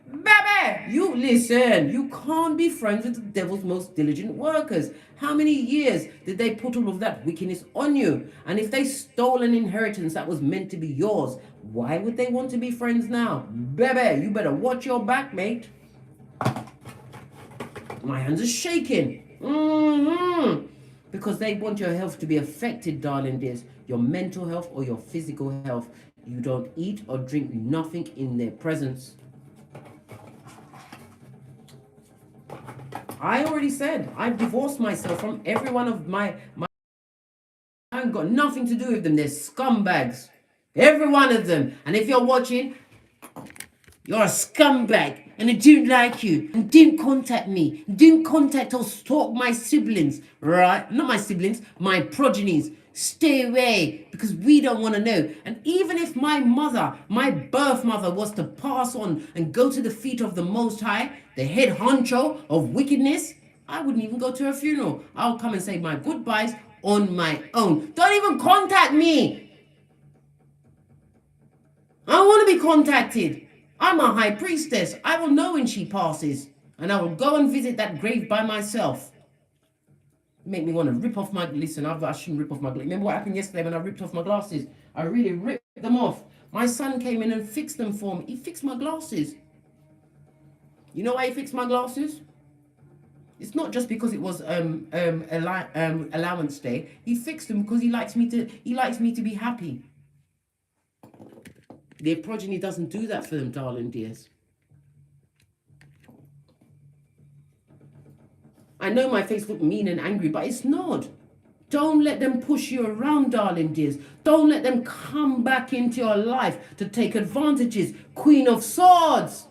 Baby, you listen. You can't be friends with the devil's most diligent workers. How many years did they put all of that wickedness on you? And if they stole an inheritance that was meant to be yours, why would they want to be friends now? Baby, you better watch your back, mate. My hands are shaking. Because they want your health to be affected, darling dears. Your mental health or your physical health. You don't eat or drink nothing in their presence. I already said I've divorced myself from every one of my I haven't got nothing to do with them. They're scumbags. Every one of them. And if you're watching, you're a scumbag, and I didn't like you, and didn't contact me, didn't contact or stalk my siblings, right? Not my siblings, my progenies. Stay away, because we don't want to know. And even if my mother, my birth mother, was to pass on and go to the feet of the Most High, the head honcho of wickedness, I wouldn't even go to her funeral. I'll come and say my goodbyes on my own. Don't even contact me. I don't want to be contacted. I'm a high priestess. I will know when she passes, and I will go and visit that grave by myself. Make me want to rip off my... Listen, I shouldn't rip off my... Remember what happened yesterday when I ripped off my glasses? I really ripped them off. My son came in and fixed them for me. He fixed my glasses. You know why he fixed my glasses? It's not just because it was allowance day. He fixed them because he likes me to be happy. Their progeny doesn't do that for them, darling dears. I know my face looked mean and angry, but it's not. Don't let them push you around, darling dears. Don't let them come back into your life to take advantages. Queen of Swords.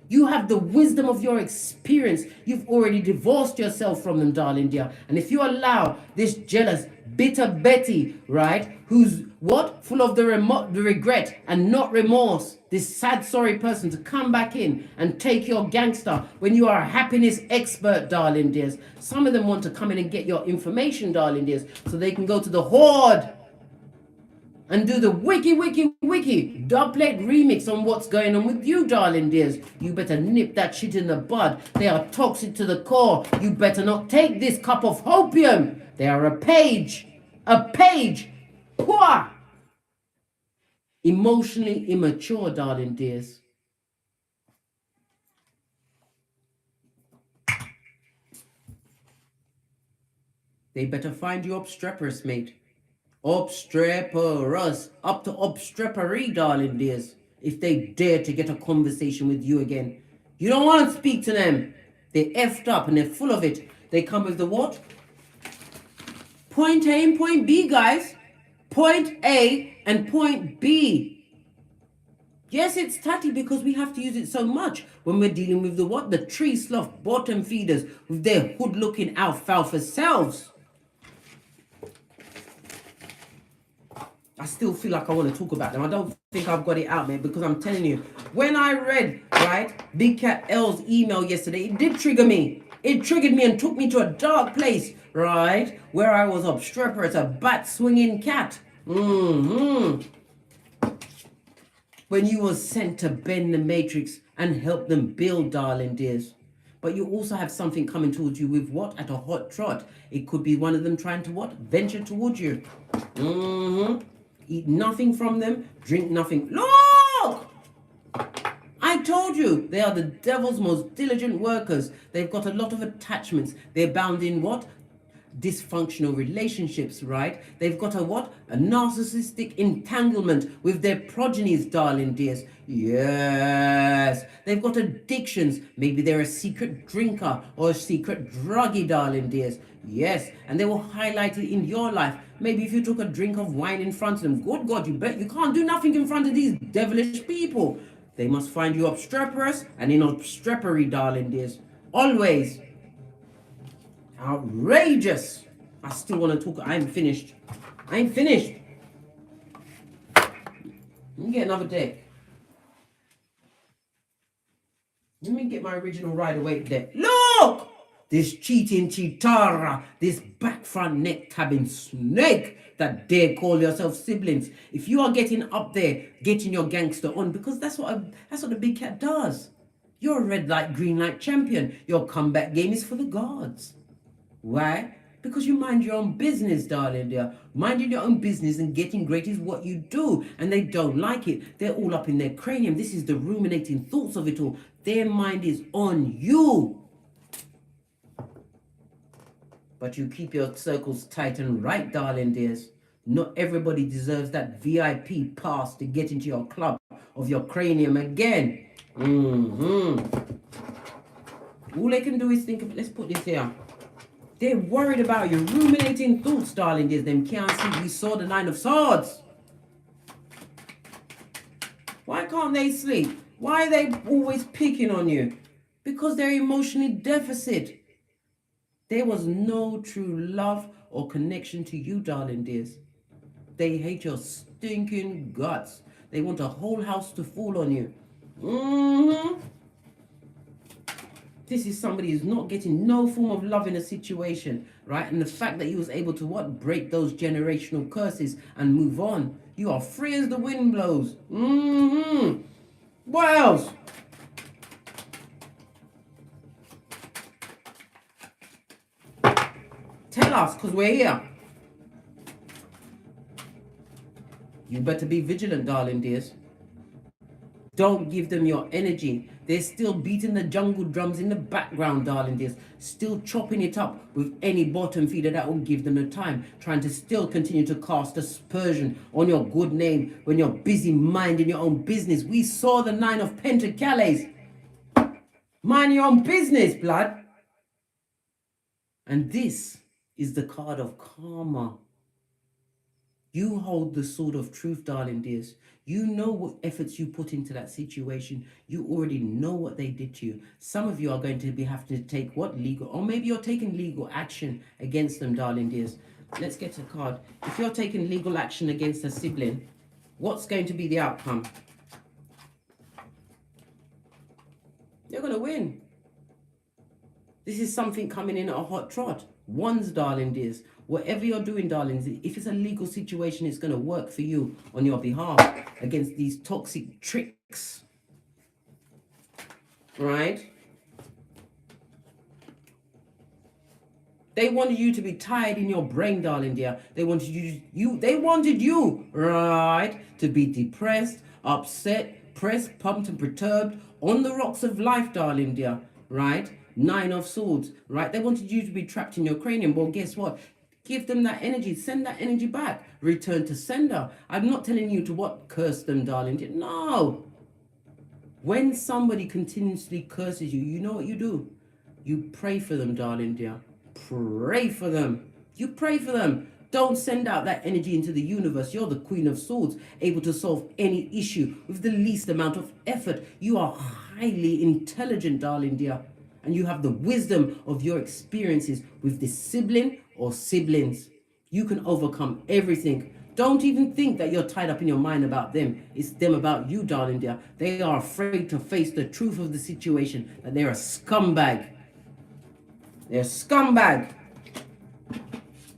You have the wisdom of your experience. You've already divorced yourself from them, darling dear. And if you allow this jealous, bitter Betty, right, who's what? Full of the regret and not remorse, this sad, sorry person to come back in and take your gangster when you are a happiness expert, darling dears. Some of them want to come in and get your information, darling dears, so they can go to the horde and do the wiki dubplate remix on what's going on with you, darling dears. You better nip that shit in the bud. They are toxic to the core. You better not take this cup of hopium. They are a page. Poor. Emotionally immature, darling dears. They better find you obstreperous, mate. Obstreperous. Up to obstrepery, darling dears. If they dare to get a conversation with you again. You don't want to speak to them. They're effed up and they're full of it. They come with the what? Point A and point B, guys. Point A and point B. Yes, it's tatty because we have to use it so much when we're dealing with the what? The tree sloth bottom feeders with their hood-looking alfalfa selves. I still feel like I want to talk about them. I don't think I've got it out, man, because I'm telling you, when I read, right, Big Cat L's email yesterday, it did trigger me. It triggered me and took me to a dark place, right, where I was obstreperous, a bat-swinging cat. When you was sent to bend the matrix and help them build, darling dears. But you also have something coming towards you with what? At a hot trot. It could be one of them trying to what? Venture towards you. Eat nothing from them, drink nothing. Look! I told you, they are the devil's most diligent workers. They've got a lot of attachments. They're bound in what? Dysfunctional relationships, right? They've got a what? A narcissistic entanglement with their progenies, darling dears. Yes. They've got addictions. Maybe they're a secret drinker or a secret druggie, darling dears. Yes. And they will highlight it in your life. Maybe if you took a drink of wine in front of them, good God, you bet you can't do nothing in front of these devilish people. They must find you obstreperous and in obstrepery, darling dears. Always. Outrageous. I still want to talk. I ain't finished. Let me get another deck. Let me get my original Rider-Waite deck. Look! This cheating chitara, this back front neck tabbing snake that dare call yourself siblings. If you are getting up there, getting your gangster on, because that's what the big cat does. You're a red light, green light champion. Your comeback game is for the gods. Why? Because you mind your own business, darling dear. Minding your own business and getting great is what you do. And they don't like it. They're all up in their cranium. This is the ruminating thoughts of it all. Their mind is on you. But you keep your circles tight and right, darling dears. Not everybody deserves that VIP pass to get into your club of your cranium again. All they can do is think of, let's put this here. They're worried about your ruminating thoughts, darling dears. Them can't see we saw the 9 of Swords. Why can't they sleep? Why are they always picking on you? Because they're emotionally deficit. There was no true love or connection to you, darling dears. They hate your stinking guts. They want a whole house to fall on you. This is somebody who's not getting no form of love in a situation, right? And the fact that he was able to what? Break those generational curses and move on. You are free as the wind blows. What else? Tell us, because we're here. You better be vigilant, darling dears. Don't give them your energy. They're still beating the jungle drums in the background, darling dears. Still chopping it up with any bottom feeder that will give them the time. Trying to still continue to cast aspersion on your good name when you're busy minding your own business. We saw the 9 of Pentacles. Mind your own business, blood. And this is the card of karma. You hold the sword of truth, darling dears. You know what efforts you put into that situation. You already know what they did to you. Some of you are going to be having to take what? Legal, or maybe you're taking legal action against them, darling dears. Let's get a card. If you're taking legal action against a sibling, what's going to be the outcome? You're going to win. This is something coming in at a hot trot. Wands, darling dears. Whatever you're doing, darlings, if it's a legal situation, it's going to work for you on your behalf against these toxic tricks. Right? They wanted you to be tired in your brain, darling dear. They wanted you, right, to be depressed, upset, pressed, pumped and perturbed on the rocks of life, darling dear. Right? 9 of Swords, right? They wanted you to be trapped in your cranium. Well, guess what? Give them that energy. Send that energy back. Return to sender. I'm not telling you to what? Curse them, darling. No. When somebody continuously curses you, you know what you do? You pray for them, darling dear. Pray for them. You pray for them. Don't send out that energy into the universe. You're the Queen of Swords, able to solve any issue with the least amount of effort. You are highly intelligent, darling dear. And you have the wisdom of your experiences with this sibling or siblings. You can overcome everything. Don't even think that you're tied up in your mind about them. It's them about you, darling dear. They are afraid to face the truth of the situation, that they're a scumbag. They're a scumbag.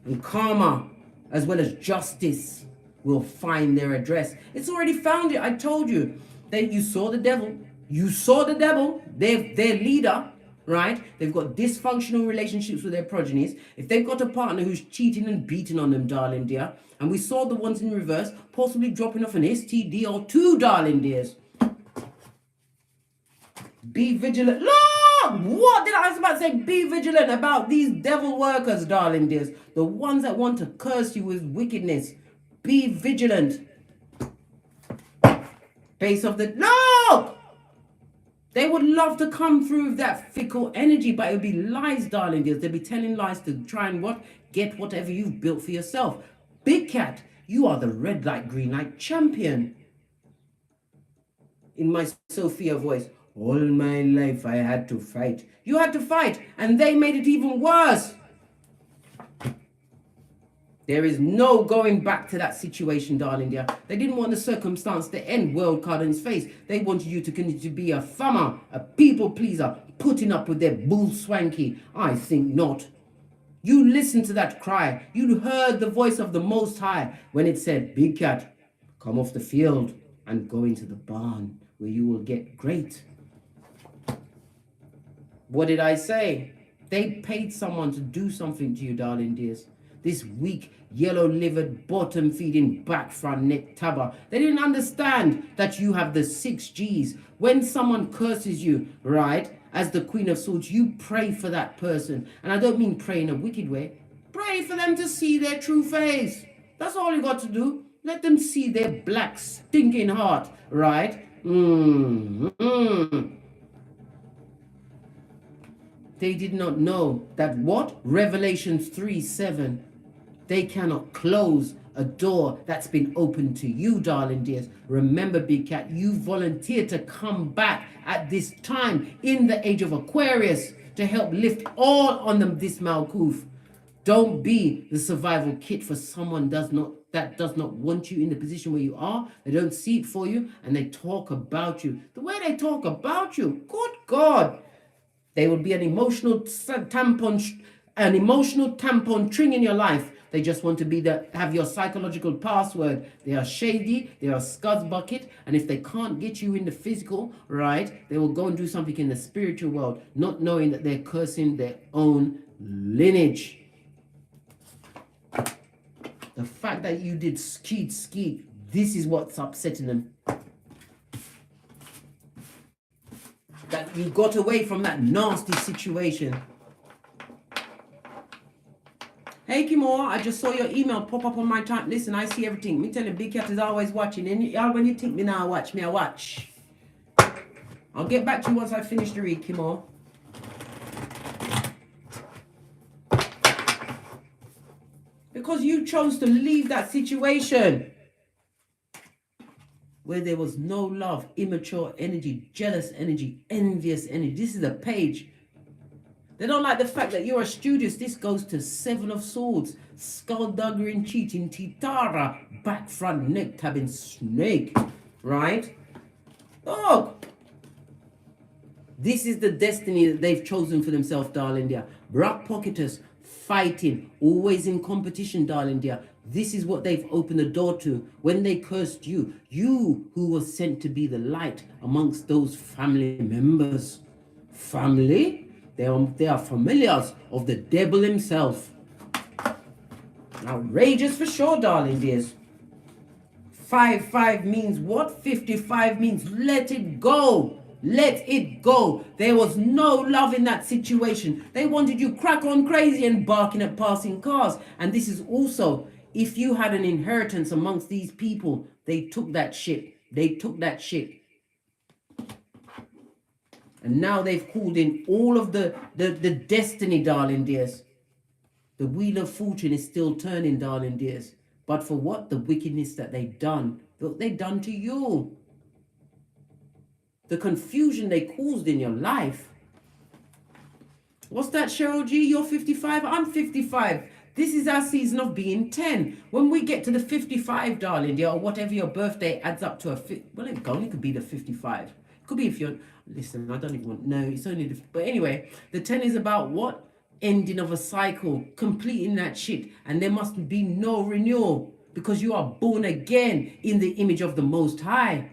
And karma, as well as justice, will find their address. It's already found it. I told you that you saw the devil. You saw the devil. They're their leader, right? They've got dysfunctional relationships with their progenies. If they've got a partner who's cheating and beating on them, darling dear, and we saw the ones in reverse, possibly dropping off an STD or two, darling dears. Be vigilant. Lord, what did I was about to say? Be vigilant about these devil workers, darling dears. The ones that want to curse you with wickedness. Be vigilant. Base of the... No! They would love to come through with that fickle energy, but it would be lies, darling dears. They'll be telling lies to try and what? Get whatever you've built for yourself. Big Cat, you are the red light, green light champion. In my Sophia voice, all my life I had to fight. You had to fight, and they made it even worse. There is no going back to that situation, darling dear. They didn't want the circumstance to end, world card on his face. They wanted you to continue to be a thumber, a people pleaser, putting up with their bull swanky. I think not. You listened to that cry. You heard the voice of the Most High when it said, Big Cat, come off the field and go into the barn where you will get great. What did I say? They paid someone to do something to you, darling dears. This weak, yellow-livered, bottom-feeding, back-front neck tabber. They didn't understand that you have the 6 Gs. When someone curses you, right, as the Queen of Swords, you pray for that person. And I don't mean pray in a wicked way. Pray for them to see their true face. That's all you got to do. Let them see their black, stinking heart, right? They did not know that what? Revelations 3:7. They cannot close a door that's been opened to you, darling dears. Remember, Big Cat, you volunteered to come back at this time in the age of Aquarius to help lift all on them this Malkuth. Don't be the survival kit for someone that does not want you in the position where you are. They don't see it for you, and they talk about you. The way they talk about you, good God. They will be an emotional tampon string in your life. They just want to have your psychological password. They are shady, they are scuzz bucket, and if they can't get you in the physical, right, they will go and do something in the spiritual world, not knowing that they're cursing their own lineage. The fact that you did skeet, this is what's upsetting them. That you got away from that nasty situation. Hey Kimora, I just saw your email pop up on my time. Listen, I see everything. Me tell you, Big Cat is always watching. And y'all, when you think me now watch, me I watch. I'll get back to you once I finish the read, Kimora. Because you chose to leave that situation where there was no love, immature energy, jealous energy, envious energy. This is a page. They don't like the fact that you're a studious. This goes to 7 of Swords, skullduggery and cheating, titara, back, front, neck, tabbing, snake, right? Dog. This is the destiny that they've chosen for themselves, darling dear. Brock pocketers, fighting, always in competition, darling dear. This is what they've opened the door to when they cursed you. You who was sent to be the light amongst those family members. Family? They are familiars of the devil himself. Outrageous for sure, darling dears. 5-5 means what? 55 means let it go. Let it go. There was no love in that situation. They wanted you crack on crazy and barking at passing cars. And this is also, if you had an inheritance amongst these people, they took that shit. They took that shit. And now they've called in all of the destiny, darling dears. The wheel of fortune is still turning, darling dears. But for what? The wickedness that they've done. What they've done to you. The confusion they caused in your life. What's that, Cheryl G? You're 55? I'm 55. This is our season of being 10. When we get to the 55, darling dear, or whatever your birthday adds up to well, it only could be the 55. It could be if you're, listen, I don't even want, no, it's only the, but anyway, the 10 is about what? Ending of a cycle, completing that shit, and there must be no renewal because you are born again in the image of the Most High.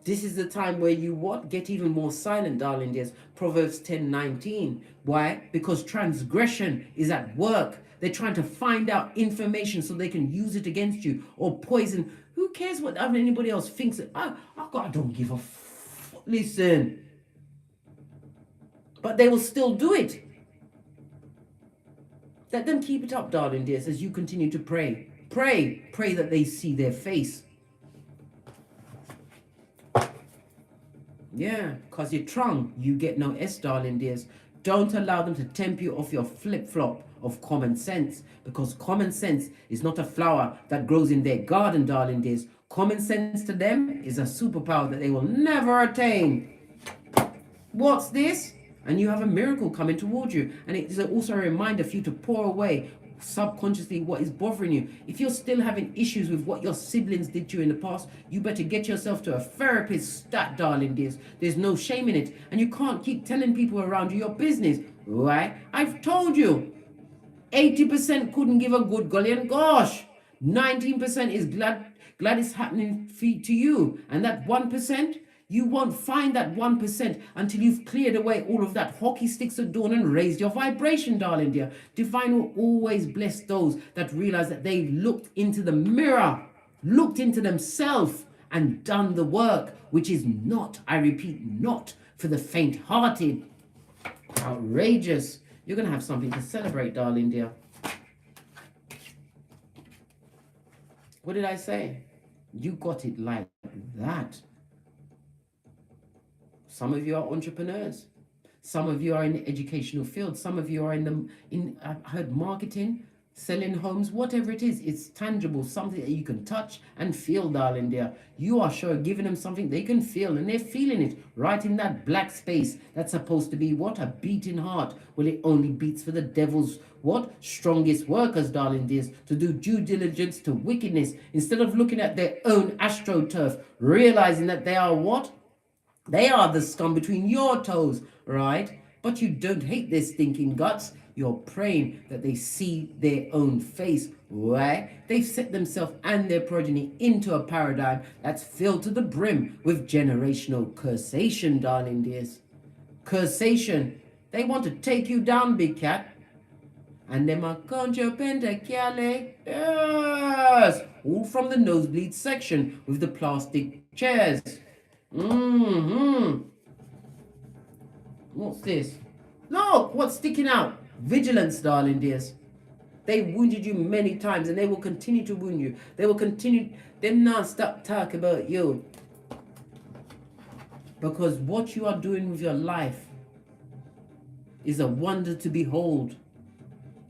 This is the time where you what? Get even more silent, darling dears. Proverbs 10:19. Why? Because transgression is at work. They're trying to find out information so they can use it against you or poison. Who cares what anybody else thinks? I don't give a listen. But they will still do it. Let them keep it up, darling dears, as you continue to pray. Pray that they see their face. Yeah, because you're trung, you get no S, darling dears. Don't allow them to tempt you off your flip-flop of common sense, because common sense is not a flower that grows in their garden, darling dears. Common sense to them is a superpower that they will never attain. What's this? And you have a miracle coming towards you. And it is also a reminder for you to pour away subconsciously what is bothering you. If you're still having issues with what your siblings did to you in the past, you better get yourself to a therapist, darling dears. There's no shame in it. And you can't keep telling people around you your business. Right? I've told you. 80% couldn't give a good golly and gosh. 19% is glad it's happening to you. And that 1%, you won't find that 1% until you've cleared away all of that hockey sticks of dawn and raised your vibration, darling dear. Divine will always bless those that realize that they looked into the mirror, looked into themselves, and done the work, which is not, I repeat, not for the faint-hearted. Outrageous. You're going to have something to celebrate, darling dear. What did I say? You got it like that. Some of you are entrepreneurs. Some of you are in the educational field. Some of you are I've heard marketing, selling homes, whatever it is. It's tangible, something that you can touch and feel, darling dear. You are sure giving them something they can feel, and they're feeling it right in that black space. That's supposed to be what? A beating heart. Well, it only beats for the devil's what? Strongest workers, darling dears, to do due diligence to wickedness instead of looking at their own astroturf, realizing that they are what? They are the scum between your toes, right? But you don't hate their stinking guts. You're praying that they see their own face, right? They've set themselves and their progeny into a paradigm that's filled to the brim with generational cursation, darling dears. Cursation. They want to take you down, big cat. And them a conjure pentacale. Yes! All from the nosebleed section with the plastic chairs. What's this? Look, what's sticking out? Vigilance, darling dears. They wounded you many times and they will continue to wound you. They will continue, them not stop talk about you. Because what you are doing with your life is a wonder to behold.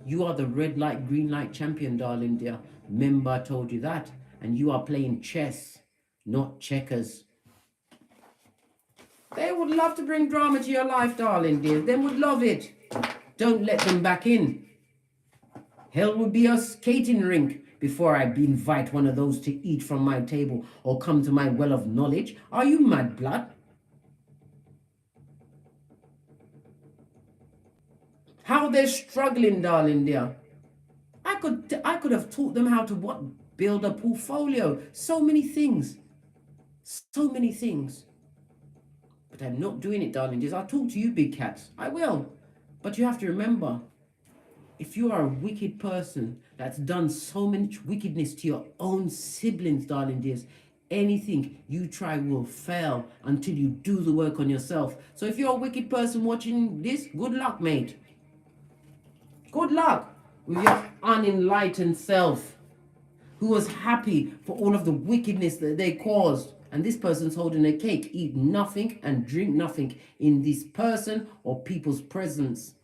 You are the red light, green light champion, darling dear. Remember I told you that. And you are playing chess, not checkers. They would love to bring drama to your life, darling dear. They would love it. Don't let them back in. Hell would be a skating rink before I invite one of those to eat from my table or come to my well of knowledge. Are you mad, blood? How they're struggling, darling dear. I could have taught them how to what? Build a portfolio. So many things. So many things. But I'm not doing it, darling dears. I'll talk to you, big cats. I will. But you have to remember, if you are a wicked person that's done so much wickedness to your own siblings, darling dears, anything you try will fail until you do the work on yourself. So if you're a wicked person watching this, good luck, mate. Good luck with your unenlightened self who was happy for all of the wickedness that they caused. And this person's holding a cake. Eat nothing and drink nothing in this person or people's presence.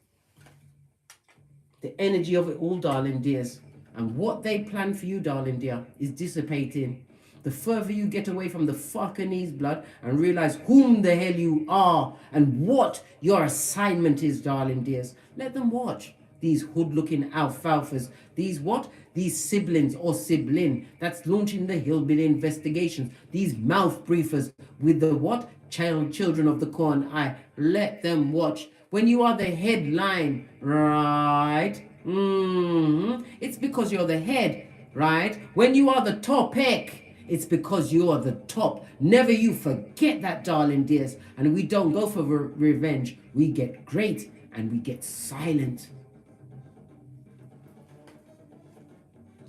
The energy of it all, darling dears. And what they plan for you, darling dear, is dissipating. The further you get away from the fucking blood and realize whom the hell you are and what your assignment is, darling dears, let them watch these hood-looking alfalfas. These what? These siblings or sibling that's launching the hillbilly investigations. These mouth briefers with the what? Children of the corn eye. Let them watch. When you are the headline, right? It's because you're the head, right? When you are the topic, it's because you are the top. Never you forget that, darling dears. And we don't go for revenge. We get great and we get silent.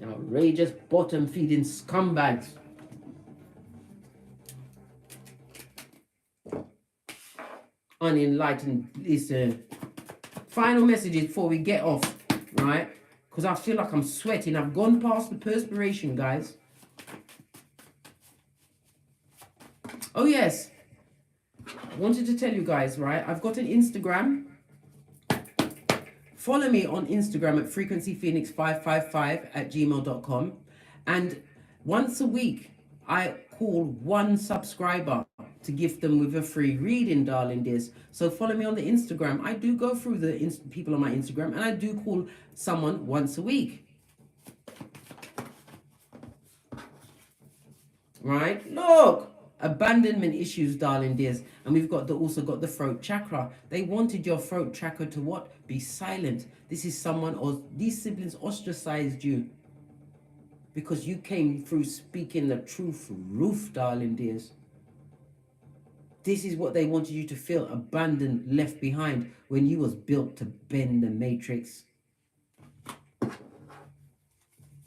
Outrageous bottom-feeding scumbags. Unenlightened. Listen. Final messages before we get off, right? Because I feel like I'm sweating. I've gone past the perspiration, guys. Oh, yes. I wanted to tell you guys, right? I've got an Instagram. Follow me on Instagram at frequencyphoenix555@gmail.com. And once a week, I call one subscriber to gift them with a free reading, darling dears. So follow me on the Instagram. I do go through the people on my Instagram, and I do call someone once a week. Right? Look. Abandonment issues, darling dears. And we've got also got the throat chakra. They wanted your throat chakra to what? Be silent. This is someone, or these siblings ostracized you because you came through speaking the truth, darling dears. This is what they wanted you to feel, abandoned, left behind, when you was built to bend the matrix.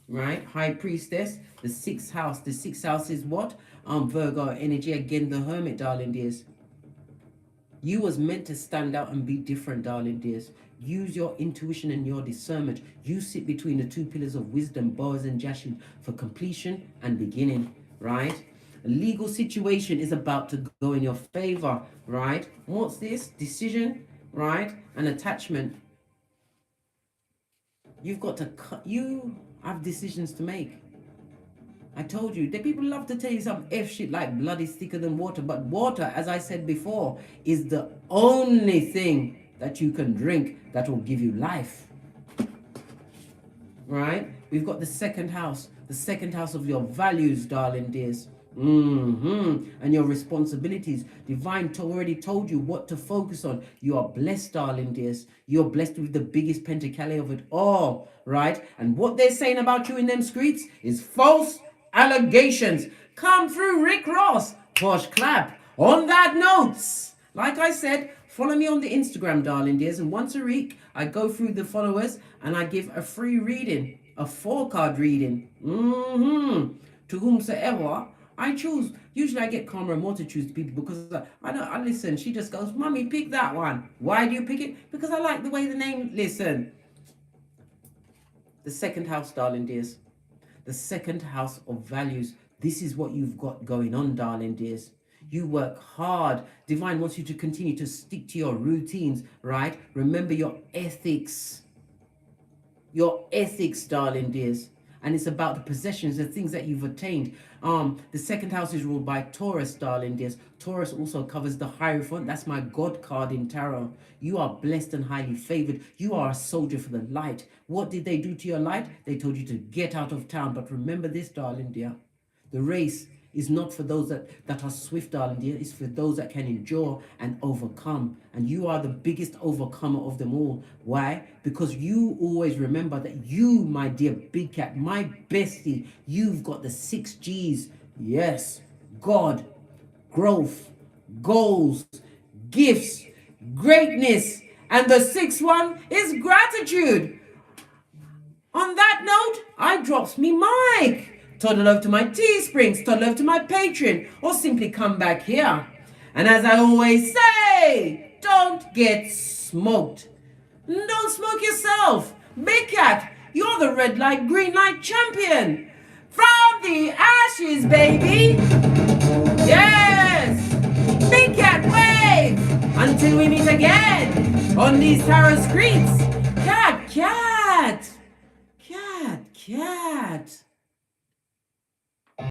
Right? High Priestess, the 6th house. The 6th house is what? Virgo energy. Again, the Hermit, darling dears. You was meant to stand out and be different, darling dears. Use your intuition and your discernment. You sit between the two pillars of wisdom, Boaz and Jashin, for completion and beginning, right? A legal situation is about to go in your favor, right? What's this? Decision, right? And attachment. You've got to cut. You have decisions to make. I told you, the people love to tell you some F shit like blood is thicker than water. But water, as I said before, is the only thing that you can drink that will give you life. Right? We've got the 2nd house. The 2nd house of your values, darling dears. And your responsibilities. Divine already told you what to focus on. You are blessed, darling dears. You're blessed with the biggest pentacale of it all, right? And what they're saying about you in them streets is false allegations. Come through, Rick Ross. Posh clap. On that notes, like I said, follow me on the Instagram, darling dears. And once a week, I go through the followers and I give a free reading, a 4-card reading. To whomsoever I choose. Usually I get Karma and more to choose to people because I listen. She just goes, Mommy, pick that one. Why do you pick it? Because I like the way the name, listen. The 2nd house, darling dears. The 2nd house of values. This is what you've got going on, darling dears. You work hard. Divine wants you to continue to stick to your routines, right? Remember your ethics. Your ethics, darling dears. And it's about the possessions, the things that you've attained. The 2nd house is ruled by Taurus, darling dears. Taurus also covers the Hierophant. That's my God card in tarot. You are blessed and highly favored. You are a soldier for the light. What did they do to your light? They told you to get out of town. But remember this, darling dear. The race is not for those that are swift, darling dear. It's for those that can endure and overcome. And you are the biggest overcomer of them all. Why? Because you always remember that you, my dear big cat, my bestie, you've got the 6 G's. Yes. God, growth, goals, gifts, greatness. And the 6th one is gratitude. On that note, I drops me mic. Toddle over to my Teesprings, toddle over to my Patreon, or simply come back here. And as I always say, don't get smoked. Don't smoke yourself. Big Cat, you're the red light, green light champion. From the ashes, baby. until we meet again on these tarot streets.